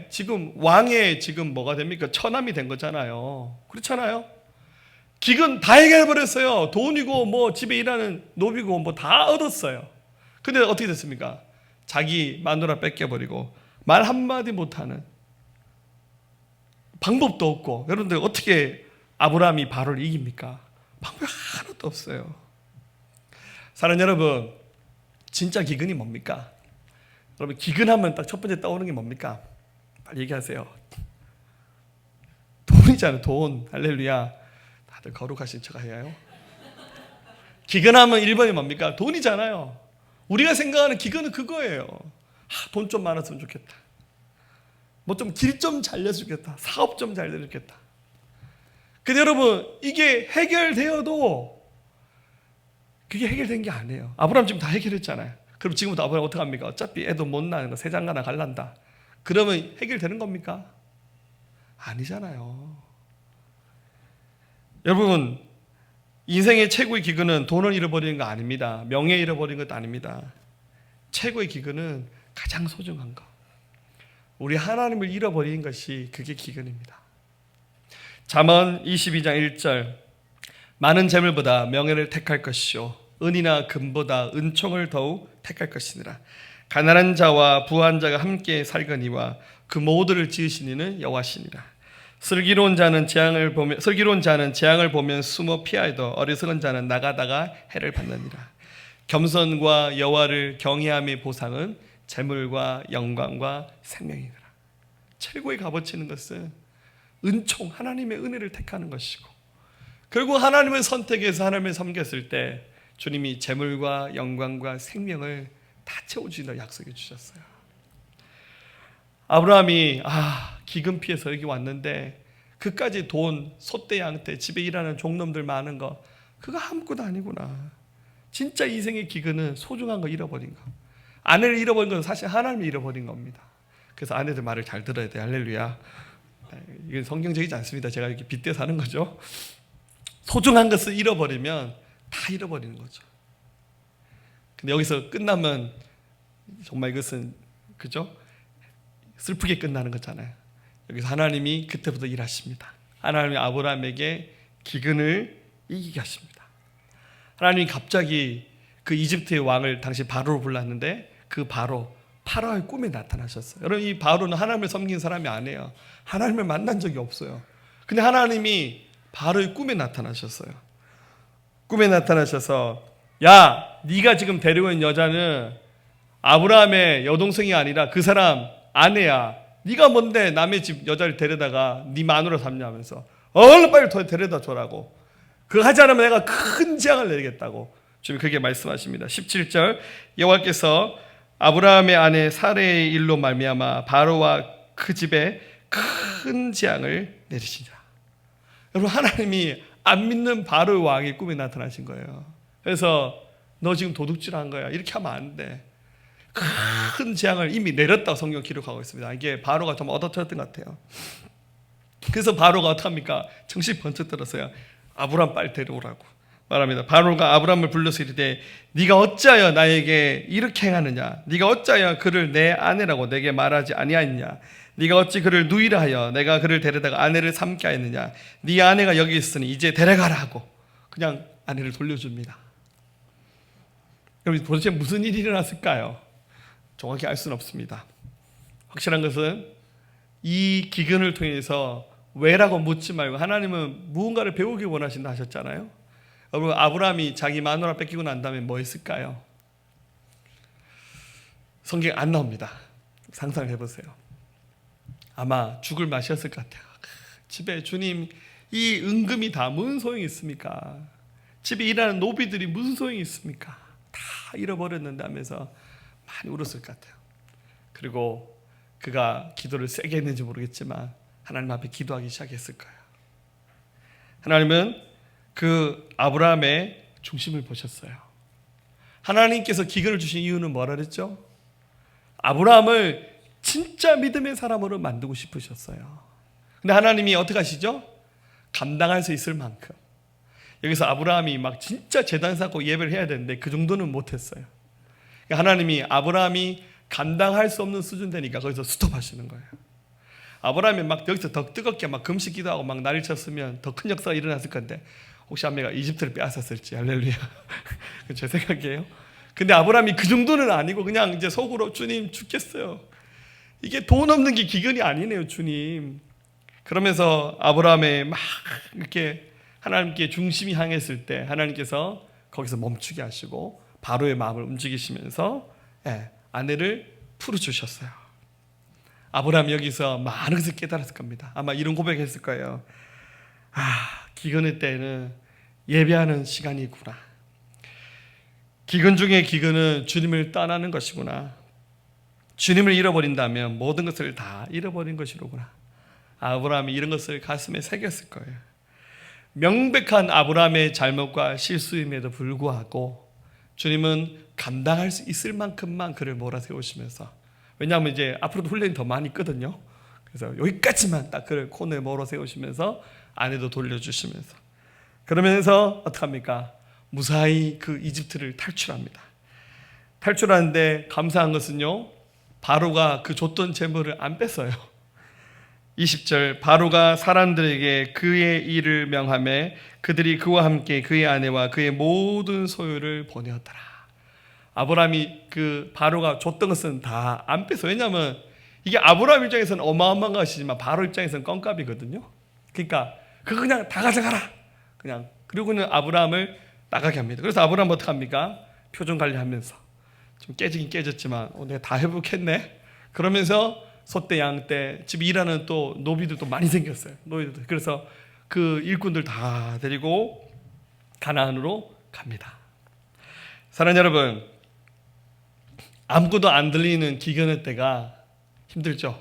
지금 왕의 지금 뭐가 됩니까? 처남이 된 거잖아요. 그렇잖아요. 기근 다 해결해버렸어요. 돈이고 뭐 집에 일하는 노비고 뭐 다 얻었어요. 근데 어떻게 됐습니까? 자기 마누라 뺏겨버리고 말 한마디 못하는, 방법도 없고. 여러분들 어떻게 아브라함이 바로를 이깁니까? 방법이 하나도 없어요. 사랑하는 여러분, 진짜 기근이 뭡니까? 여러분 기근하면 딱 첫 번째 떠오르는 게 뭡니까? 빨리 얘기하세요. 돈이잖아요. 돈. 할렐루야. 다들 거룩하신 척 해요. 기근하면 1번이 뭡니까? 돈이잖아요. 우리가 생각하는 기근은 그거예요. 돈 좀 많았으면 좋겠다. 뭐 좀 길 좀 잘 내주겠다. 사업 좀 잘 내주겠다. 근데 여러분 이게 해결되어도 그게 해결된 게 아니에요. 아브라함 지금 다 해결했잖아요. 그럼 지금부터 아브라함 어떻게 합니까? 어차피 애도 못 낳는 거 새장가나 갈란다. 그러면 해결되는 겁니까? 아니잖아요. 여러분 인생의 최고의 기근은 돈을 잃어버리는 거 아닙니다. 명예 잃어버리는 것도 아닙니다. 최고의 기근은 가장 소중한 거, 우리 하나님을 잃어버리는 것이 그게 기근입니다. 잠언 22장 1절 많은 재물보다 명예를 택할 것이요 은이나 금보다 은총을 더욱 택할 것이니라. 가난한 자와 부한 자가 함께 살거니와 그 모두를 지으신 이는 여호와시니라. 슬기로운 자는 재앙을 보면 숨어 피하여도 어리석은 자는 나가다가 해를 받느니라. 겸손과 여호와를 경외함의 보상은 재물과 영광과 생명이니라. 최고의 값어치는 것은 은총, 하나님의 은혜를 택하는 것이고, 결국 하나님을 선택해서 하나님을 섬겼을 때 주님이 재물과 영광과 생명을 다 채워주신다고 약속해 주셨어요. 아브라함이 기근 피해서 여기 왔는데 그까지 돈, 소떼 양떼, 집에 일하는 종놈들 많은 거 그거 아무것도 아니구나. 진짜 인생의 기근은 소중한 거 잃어버린 거. 아내를 잃어버린 건 사실 하나님을 잃어버린 겁니다. 그래서 아내들 말을 잘 들어야 돼요. 할렐루야. 이건 성경적이지 않습니다. 제가 이렇게 빗대서 하는 거죠. 소중한 것을 잃어버리면 다 잃어버리는 거죠. 근데 여기서 끝나면 정말 이것은 그죠? 슬프게 끝나는 거잖아요. 여기서 하나님이 그때부터 일하십니다. 하나님이 아브라함에게 기근을 이기게 하십니다. 하나님이 갑자기 그 이집트의 왕을 당시 바로로 불렀는데 그 파라오의 꿈에 나타나셨어요. 여러분 이 바로는 하나님을 섬긴 사람이 아니에요. 하나님을 만난 적이 없어요. 근데 하나님이 바로의 꿈에 나타나셨어요. 꿈에 나타나셔서 야, 네가 지금 데리고 있는 여자는 아브라함의 여동생이 아니라 그 사람 아내야. 네가 뭔데 남의 집 여자를 데려다가 네 마누라 삼냐면서 얼른 빨리 데려다 줘라고. 그거 하지 않으면 내가 큰 재앙을 내리겠다고 주님 그렇게 말씀하십니다. 17절 여호와께서 아브라함의 아내 사레의 일로 말미암아 바로와 그 집에 큰 재앙을 내리시니라. 여러분 하나님이 안 믿는 바로의 왕이 꿈에 나타나신 거예요. 그래서 너 지금 도둑질한 거야. 이렇게 하면 안 돼. 큰 재앙을 이미 내렸다고 성경 기록하고 있습니다. 이게 바로가 좀 얻어터졌던 것 같아요. 그래서 바로가 어떡합니까? 정신 번쩍 들었어요. 아브라함 빨리 데려오라고. 말합니다. 바로가 아브라함을 불러서 이르되 네가 어찌하여 나에게 이렇게 행하느냐? 네가 어찌하여 그를 내 아내라고 내게 말하지 아니하였냐? 네가 어찌 그를 누이라 하여 내가 그를 데려다가 아내를 삼게 하였느냐? 네 아내가 여기 있으니 이제 데려가라 하고 그냥 아내를 돌려줍니다. 여러분 도대체 무슨 일이 일어났을까요? 정확히 알 수는 없습니다. 확실한 것은 이 기근을 통해서 왜라고 묻지 말고 하나님은 무언가를 배우기 원하신다 하셨잖아요. 여러분 아브라함이 자기 마누라 뺏기고 난 다음에 뭐 했을까요? 성경에 안 나옵니다. 상상을 해보세요. 아마 죽을 맛이었을 것 같아요. 집에 주님 이 은금이 다 무슨 소용이 있습니까? 집에 일하는 노비들이 무슨 소용이 있습니까? 다 잃어버렸는데 하면서 많이 울었을 것 같아요. 그리고 그가 기도를 세게 했는지 모르겠지만 하나님 앞에 기도하기 시작했을 거예요. 하나님은 그 아브라함의 중심을 보셨어요. 하나님께서 기근을 주신 이유는 뭐라 그랬죠? 아브라함을 진짜 믿음의 사람으로 만들고 싶으셨어요. 근데 하나님이 어떻게 하시죠? 감당할 수 있을 만큼. 여기서 아브라함이 막 진짜 제단 쌓고 예배를 해야 되는데 그 정도는 못했어요. 하나님이 아브라함이 감당할 수 없는 수준 되니까 거기서 스톱하시는 거예요. 아브라함이 막 여기서 더 뜨겁게 막 금식 기도하고 막 난리 쳤으면 더 큰 역사가 일어났을 건데 혹시 아내가 이집트를 빼앗았을지 할렐루야. 제 생각이에요. 근데 아브라함이 그 정도는 아니고 그냥 이제 속으로 주님 죽겠어요. 이게 돈 없는 게 기근이 아니네요, 주님. 그러면서 아브라함의 막 이렇게 하나님께 중심이 향했을 때 하나님께서 거기서 멈추게 하시고 바로의 마음을 움직이시면서 아내를 풀어주셨어요. 아브라함이 여기서 많은 것을 깨달았을 겁니다. 아마 이런 고백했을 거예요. 기근의 때는 예배하는 시간이구나. 기근 중에 기근은 주님을 떠나는 것이구나. 주님을 잃어버린다면 모든 것을 다 잃어버린 것이로구나. 아브라함이 이런 것을 가슴에 새겼을 거예요. 명백한 아브라함의 잘못과 실수임에도 불구하고 주님은 감당할 수 있을 만큼만 그를 몰아세우시면서, 왜냐하면 이제 앞으로도 훈련이 더 많이 있거든요. 그래서 여기까지만 딱 그를 코너에 몰아세우시면서 아내도 돌려주시면서, 그러면서 어떡합니까? 무사히 그 이집트를 탈출합니다. 탈출하는데 감사한 것은요, 바로가 그 줬던 재물을 안 뺐어요. 20절, 바로가 사람들에게 그의 일을 명하매 그들이 그와 함께 그의 아내와 그의 모든 소유를 보내었더라. 아브라함이 그 바로가 줬던 것은 다 안 뺐어요. 왜냐하면 이게 아브라함 입장에서는 어마어마한 것이지만 바로 입장에서는 껌값이거든요. 그러니까 그거 그냥 다 가져가라. 그냥. 그리고는 아브라함을 나가게 합니다. 그래서 아브라함 어떻게 합니까? 표정 관리하면서 좀 깨지긴 깨졌지만 내가 다 회복했네. 그러면서 소떼 양떼 집에 일하는 또 노비들도 많이 생겼어요. 노비들. 그래서 그 일꾼들 다 데리고 가나안으로 갑니다. 사랑하는 여러분, 아무것도 안 들리는 기근의 때가 힘들죠.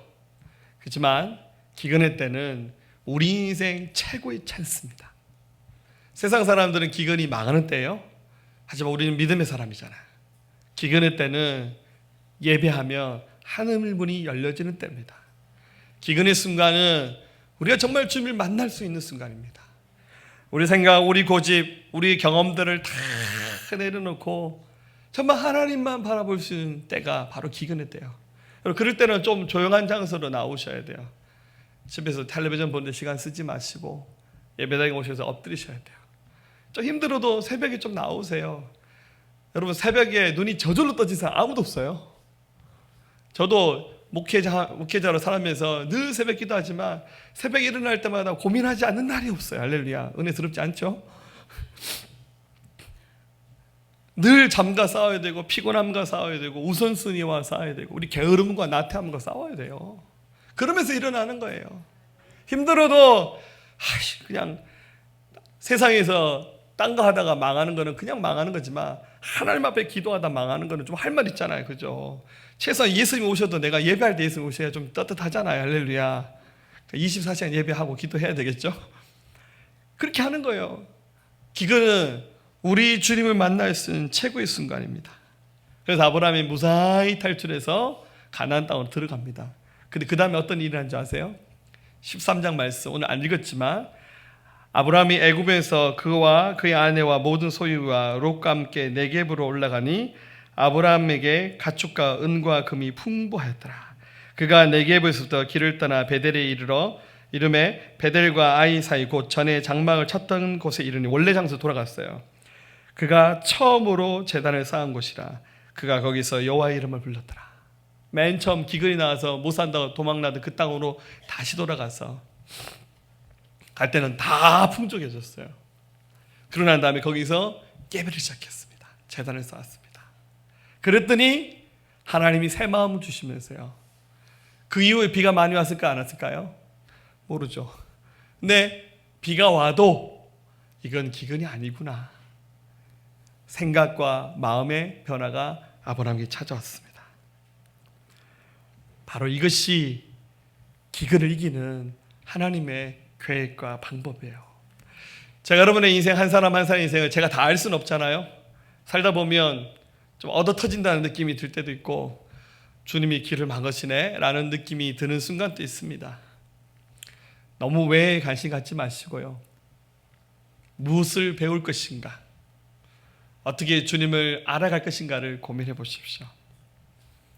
그렇지만 기근의 때는 우리 인생 최고의 찬스입니다. 세상 사람들은 기근이 망하는 때예요. 하지만 우리는 믿음의 사람이잖아요. 기근의 때는 예배하며 하늘 문이 열려지는 때입니다. 기근의 순간은 우리가 정말 주님을 만날 수 있는 순간입니다. 우리 생각, 우리 고집, 우리 경험들을 다 내려놓고 정말 하나님만 바라볼 수 있는 때가 바로 기근의 때예요. 그럴 때는 좀 조용한 장소로 나오셔야 돼요. 집에서 텔레비전 보는데 시간 쓰지 마시고 예배당에 오셔서 엎드리셔야 돼요. 좀 힘들어도 새벽에 좀 나오세요. 여러분, 새벽에 눈이 저절로 떠진 사람 아무도 없어요. 저도 목회자로 살면서 늘 새벽 기도하지만 새벽에 일어날 때마다 고민하지 않는 날이 없어요. 할렐루야. 은혜스럽지 않죠? 늘 잠과 싸워야 되고 피곤함과 싸워야 되고 우선순위와 싸워야 되고 우리 게으름과 나태함과 싸워야 돼요. 그러면서 일어나는 거예요. 힘들어도 그냥 세상에서 딴 거 하다가 망하는 거는 그냥 망하는 거지만 하나님 앞에 기도하다 망하는 거는 좀 할 말 있잖아요. 그죠? 최소한 예수님 오셔도 내가 예배할 때 예수님 오셔야 좀 떳떳하잖아요. 할렐루야. 24시간 예배하고 기도해야 되겠죠? 그렇게 하는 거예요. 기근은 우리 주님을 만날 수 있는 최고의 순간입니다. 그래서 아브라함이 무사히 탈출해서 가나안 땅으로 들어갑니다. 근데 그 다음에 어떤 일을 한지 아세요? 13장 말씀 오늘 안 읽었지만 아브라함이 애굽에서 그와 그의 아내와 모든 소유와 롯과 함께 네겝으로 올라가니 아브라함에게 가축과 은과 금이 풍부하였더라. 그가 네겝에서부터 길을 떠나 베델에 이르러 이름에 베델과 아이 사이 곧 전에 장막을 쳤던 곳에 이르니 원래 장소 돌아갔어요. 그가 처음으로 제단을 쌓은 곳이라. 그가 거기서 여호와의 이름을 불렀더라. 맨 처음 기근이 나와서 못 산다고 도망나던 그 땅으로 다시 돌아가서 갈 때는 다 풍족해졌어요. 그러고 난 다음에 거기서 예배를 시작했습니다. 제단을 쌓았습니다. 그랬더니 하나님이 새 마음을 주시면서요. 그 이후에 비가 많이 왔을까 안 왔을까요? 모르죠. 근데 비가 와도 이건 기근이 아니구나. 생각과 마음의 변화가 아브라함에게 찾아왔습니다. 바로 이것이 기근을 이기는 하나님의 계획과 방법이에요. 제가 여러분의 인생 한 사람 한 사람의 인생을 제가 다 알 수는 없잖아요. 살다 보면 좀 얻어 터진다는 느낌이 들 때도 있고 주님이 길을 막으시네 라는 느낌이 드는 순간도 있습니다. 너무 외에 관심 갖지 마시고요. 무엇을 배울 것인가, 어떻게 주님을 알아갈 것인가를 고민해 보십시오.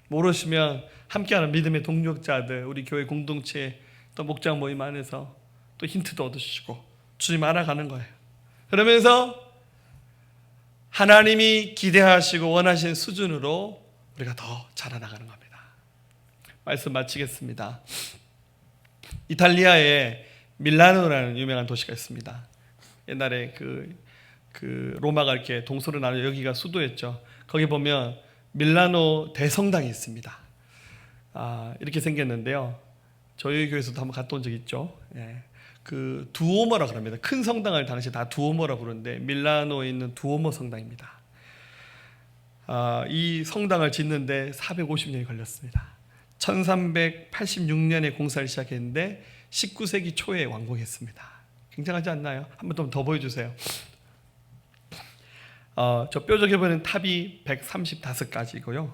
모르시면 함께하는 믿음의 동력자들, 우리 교회 공동체 또 목장 모임 안에서 또 힌트도 얻으시고 주님 알아가는 거예요. 그러면서 하나님이 기대하시고 원하시는 수준으로 우리가 더 자라나가는 겁니다. 말씀 마치겠습니다. 이탈리아에 밀라노라는 유명한 도시가 있습니다. 옛날에 그 로마가 이렇게 동서로 나눠 여기가 수도였죠. 거기 보면 밀라노 대성당이 있습니다. 이렇게 생겼는데요. 저희 교회에서도 한번 갔다 온 적 있죠. 예. 그 두오모라 그럽니다. 큰 성당을 당시 다 두오모라 부르는데 밀라노에 있는 두오모 성당입니다. 이 성당을 짓는데 450년이 걸렸습니다. 1386년에 공사를 시작했는데 19세기 초에 완공했습니다. 굉장하지 않나요? 한번 더 보여주세요. 저 뾰족해 보이는 탑이 135가지고요.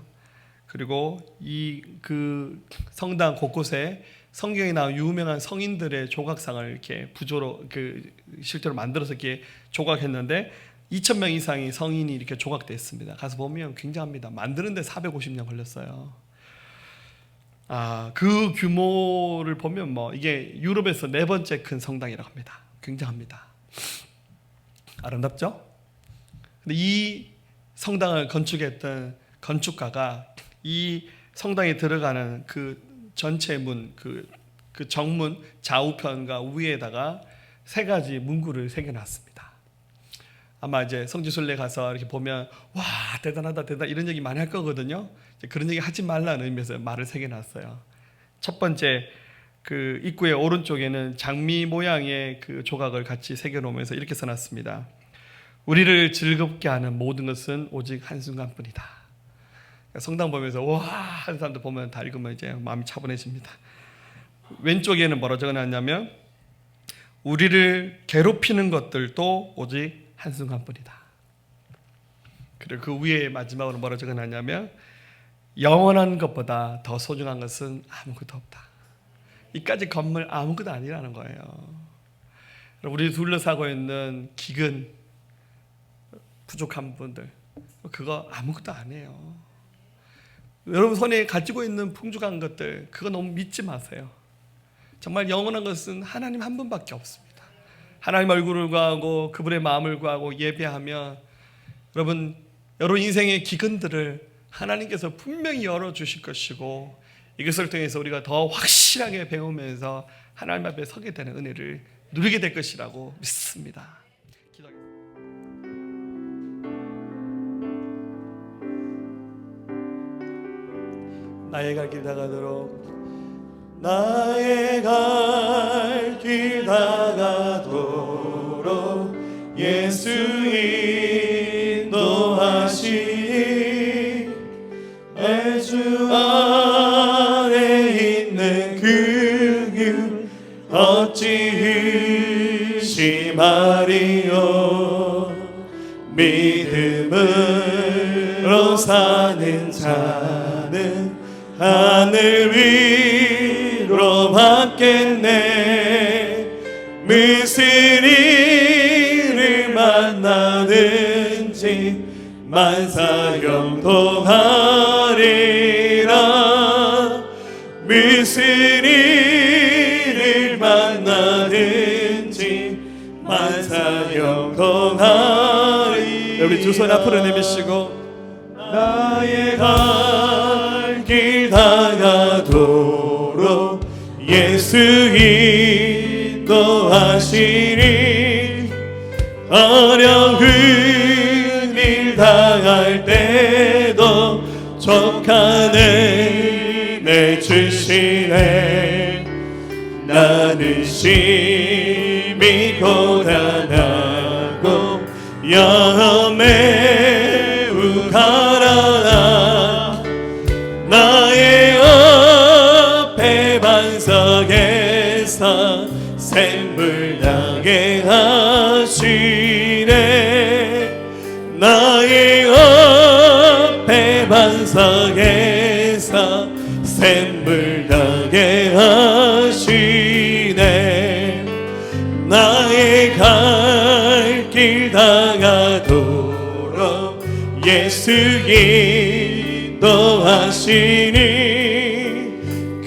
그리고 그 성당 곳곳에 성경에 나온 유명한 성인들의 조각상을 이렇게 부조로 실제로 만들어서 이렇게 조각했는데 2,000명 이상의 성인이 이렇게 조각되어 있습니다. 가서 보면 굉장합니다. 만드는데 450년 걸렸어요. 그 규모를 보면 이게 유럽에서 4번째 큰 성당이라고 합니다. 굉장합니다. 아름답죠? 근데 이 성당을 건축했던 건축가가 이 성당에 들어가는 그 전체 문, 그 정문 좌우편과 위에다가 3가지 문구를 새겨놨습니다. 아마 이제 성지순례 가서 이렇게 보면 와 대단하다 이런 얘기 많이 할 거거든요. 그런 얘기 하지 말라는 의미에서 말을 새겨놨어요. 첫 번째 그 입구의 오른쪽에는 장미 모양의 그 조각을 같이 새겨놓으면서 이렇게 써놨습니다. 우리를 즐겁게 하는 모든 것은 오직 한순간뿐이다. 성당 보면서 와 하는 사람들 보면 다 읽으면 이제 마음이 차분해집니다. 왼쪽에는 뭐라 적어놨냐면 우리를 괴롭히는 것들도 오직 한순간뿐이다. 그리고 그 위에 마지막으로 뭐라 적어놨냐면 영원한 것보다 더 소중한 것은 아무것도 없다. 이까지 건물 아무것도 아니라는 거예요. 우리 둘러싸고 있는 기근, 부족한 분들 그거 아무것도 아니에요. 여러분 손에 가지고 있는 풍족한 것들 그거 너무 믿지 마세요. 정말 영원한 것은 하나님 한 분밖에 없습니다. 하나님 얼굴을 구하고 그분의 마음을 구하고 예배하면 여러분 인생의 기근들을 하나님께서 분명히 열어주실 것이고 이것을 통해서 우리가 더 확실하게 배우면서 하나님 앞에 서게 되는 은혜를 누리게 될 것이라고 믿습니다. 나의 갈 길 다가도록 나의 갈 길 다가도록 예수 인도하시니 내 주 안에 있는 그 길 어찌 의심하리요. 믿음으로 사는 자는 하늘 위로 받겠네. 무슨 일 만사 형통하리라. 무슨 일을 만나든지 만사 형통하리. 우리 두 손 앞으로 내미시고 나의 갈 길 다가도록 예수 인도하시니 어려운 일 당할 때도 족한 은혜 주시네. 나는 심히 고단하고 매우 가난하 나의 앞에 반석에서 샘물 나게 하시네. 나의 앞에 반석에서 샘물 나게 하시네. 나의 갈 길 다가도록 예수 인도하시니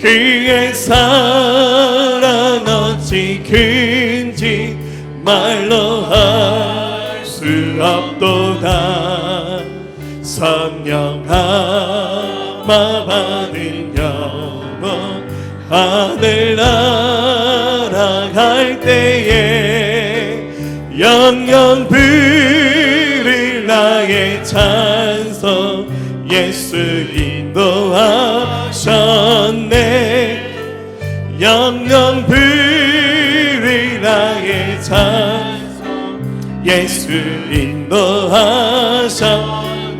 그의 사랑 어찌 큰지 말로 할 수 없도다. 선명함아 받은 영혼 하늘 날아갈 때에 영영 부를 나의 찬송 예수 인도하셨네. 영영 부를 나의 찬송 예수 인도하셨네.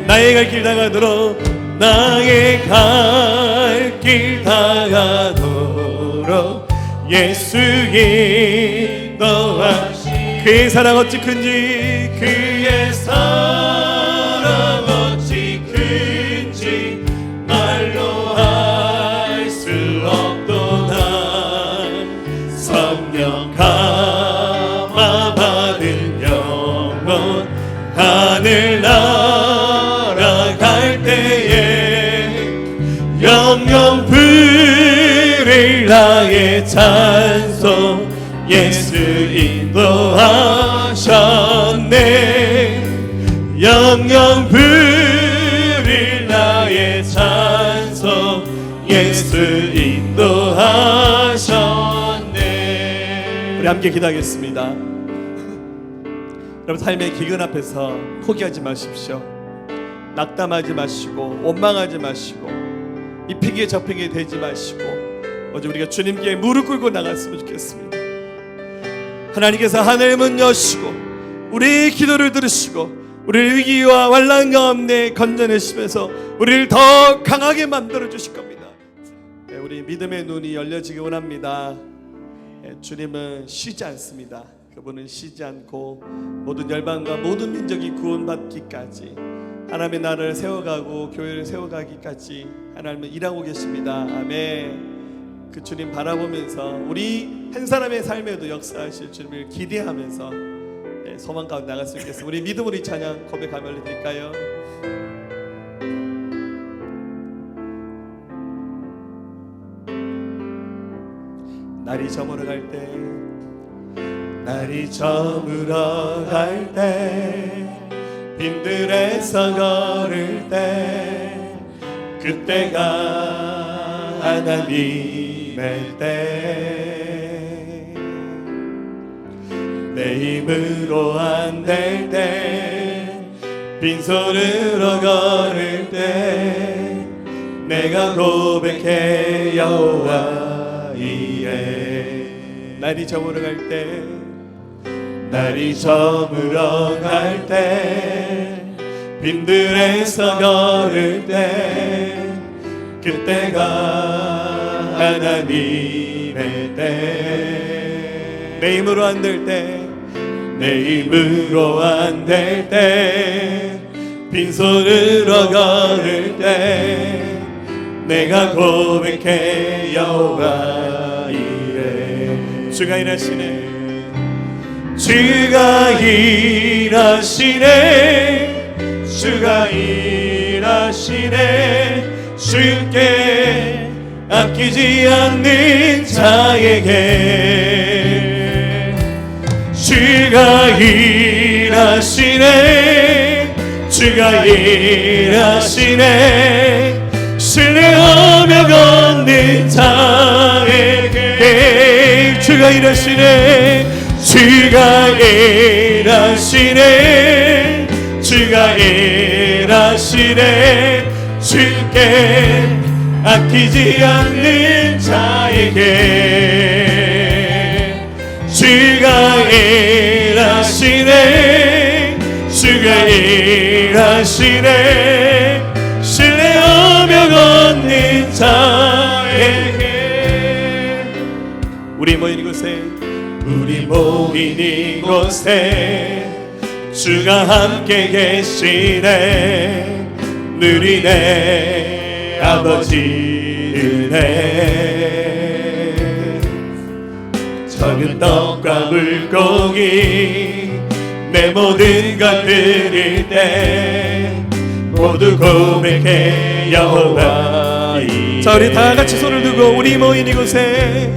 나의 갈 길 다가도록 나의 갈 길 다가도록 예수 인도하시네. 그의 사랑 어찌 큰지 그의 사랑 어찌 큰지 말로 할 수 없도다. 선명함아 받은 영혼 하늘 날아갈 때에 영영 부를 나의 찬송 예수 인도하셨네. 영영 부를 나의 찬송 예수 인도하셨네. 우리 함께 기도하겠습니다. 여러분 삶의 기근 앞에서 포기하지 마십시오. 낙담하지 마시고 원망하지 마시고 이 피기에 접히게 되지 마시고 먼저 우리가 주님께 무릎 꿇고 나갔으면 좋겠습니다. 하나님께서 하늘의 문 여시고 우리의 기도를 들으시고 우리를 위기와 환난 가운데 건져내시면서 우리를 더 강하게 만들어 주실 겁니다. 우리 믿음의 눈이 열려지기 원합니다. 주님은 쉬지 않습니다. 그분은 쉬지 않고 모든 열방과 모든 민족이 구원받기까지 하나님의 나라를 세워가고 교회를 세워가기까지 하나님은 일하고 계십니다. 아멘. 그 주님 바라보면서 우리 한 사람의 삶에도 역사하실 주님을 기대하면서 소망 가운데 나갈 수 있겠습니다. 우리 믿음으로 이 찬양 고백하며 올려드릴까요? 날이 저물어 갈 때 날이 저물어 갈 때 빈들에서 걸을 때 그때가 하나님의 때 내 힘으로 안 될 때 빈손으로 걸을 때 내가 고백해 여호와 이래. 날이 저물어 갈 때 날이 저물어 갈 때 빈들에서 걸을 때 그때가 하나님의 때 내 힘으로 안 될 때 내 힘으로 안 될 때 빈손으로 걸을 때 내가 고백해 여호와 이래. 주가 일하시네 주가 일하시네 주가 일하시네. 주께 아끼지 않는 자에게 주가 일하시네. 주가 일하시네. 신뢰하며 걷는 자에게 주가 일하시네. 주가 일하시네. 주가 일하시네. 주께 아끼지 않는 자에게 주가 일하시네. 주가 일하시네. 신뢰하며 걷는 자에게 우리 모인 이곳에 우리 모인 이곳에 주가 함께 계시네. 누리네 아버지 은혜. 적은 떡과 물고기 내 모든 것 드릴 때 모두 고백해 여호와 이래. 자, 우리 다 같이 손을 들고 우리 모인 이곳에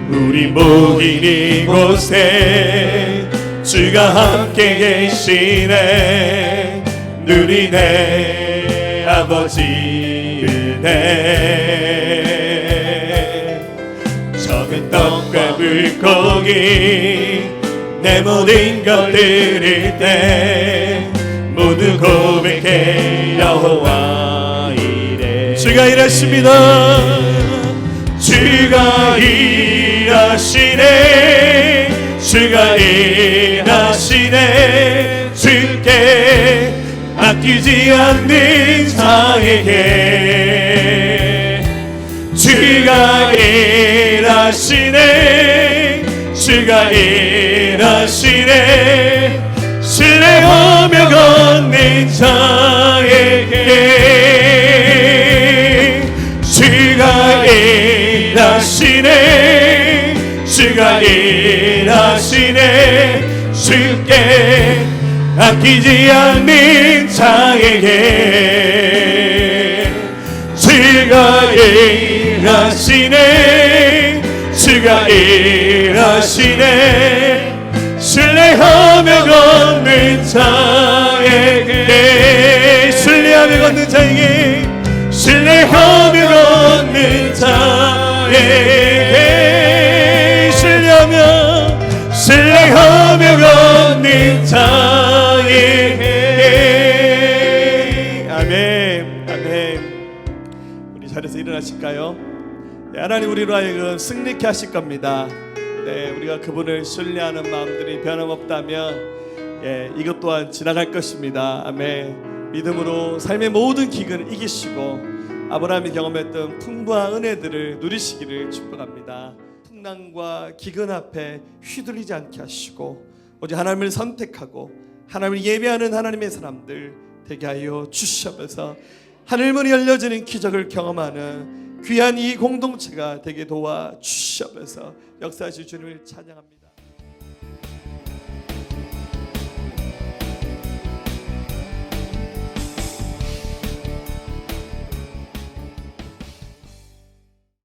우리 모인 이곳에 주가 함께 계시네. 누리네 아버지 은혜. 적은 떡과 물고기 내 모든 것 드릴 때 모두 고백해 여호와 이래. 주가 일하십니다. 주가 일하시네. 주가 일하시네. 주께 아끼지 않는 자에게 주가 일하시네. 주가 일하시네. 신뢰하며 걷는 자에게 주가 일하시네. 주가 일하시네. 주께 아끼지 않는 자에게 주가 일하시네. 주가 일하시네. 신뢰하며 걷는 자에게 신뢰하며 걷는 자에게 신뢰하며 걷는 자에게 신뢰하며 걷는 자에게. 아멘. 아멘. 우리 자리에서 일어나실까요? 네, 하나님 우리로 하여금 승리케 하실 겁니다. 네, 우리가 그분을 신뢰하는 마음들이 변함없다면 이것 또한 지나갈 것입니다. 아멘. 믿음으로 삶의 모든 기근을 이기시고 아브라함이 경험했던 풍부한 은혜들을 누리시기를 축복합니다. 풍랑과 기근 앞에 휘둘리지 않게 하시고 오직 하나님을 선택하고 하나님을 예배하는 하나님의 사람들 되게 하여 주시옵소서. 하늘문이 열려지는 기적을 경험하는 귀한 이 공동체가 되게 도와 주시옵소서. 역사하실 주님을 찬양합니다.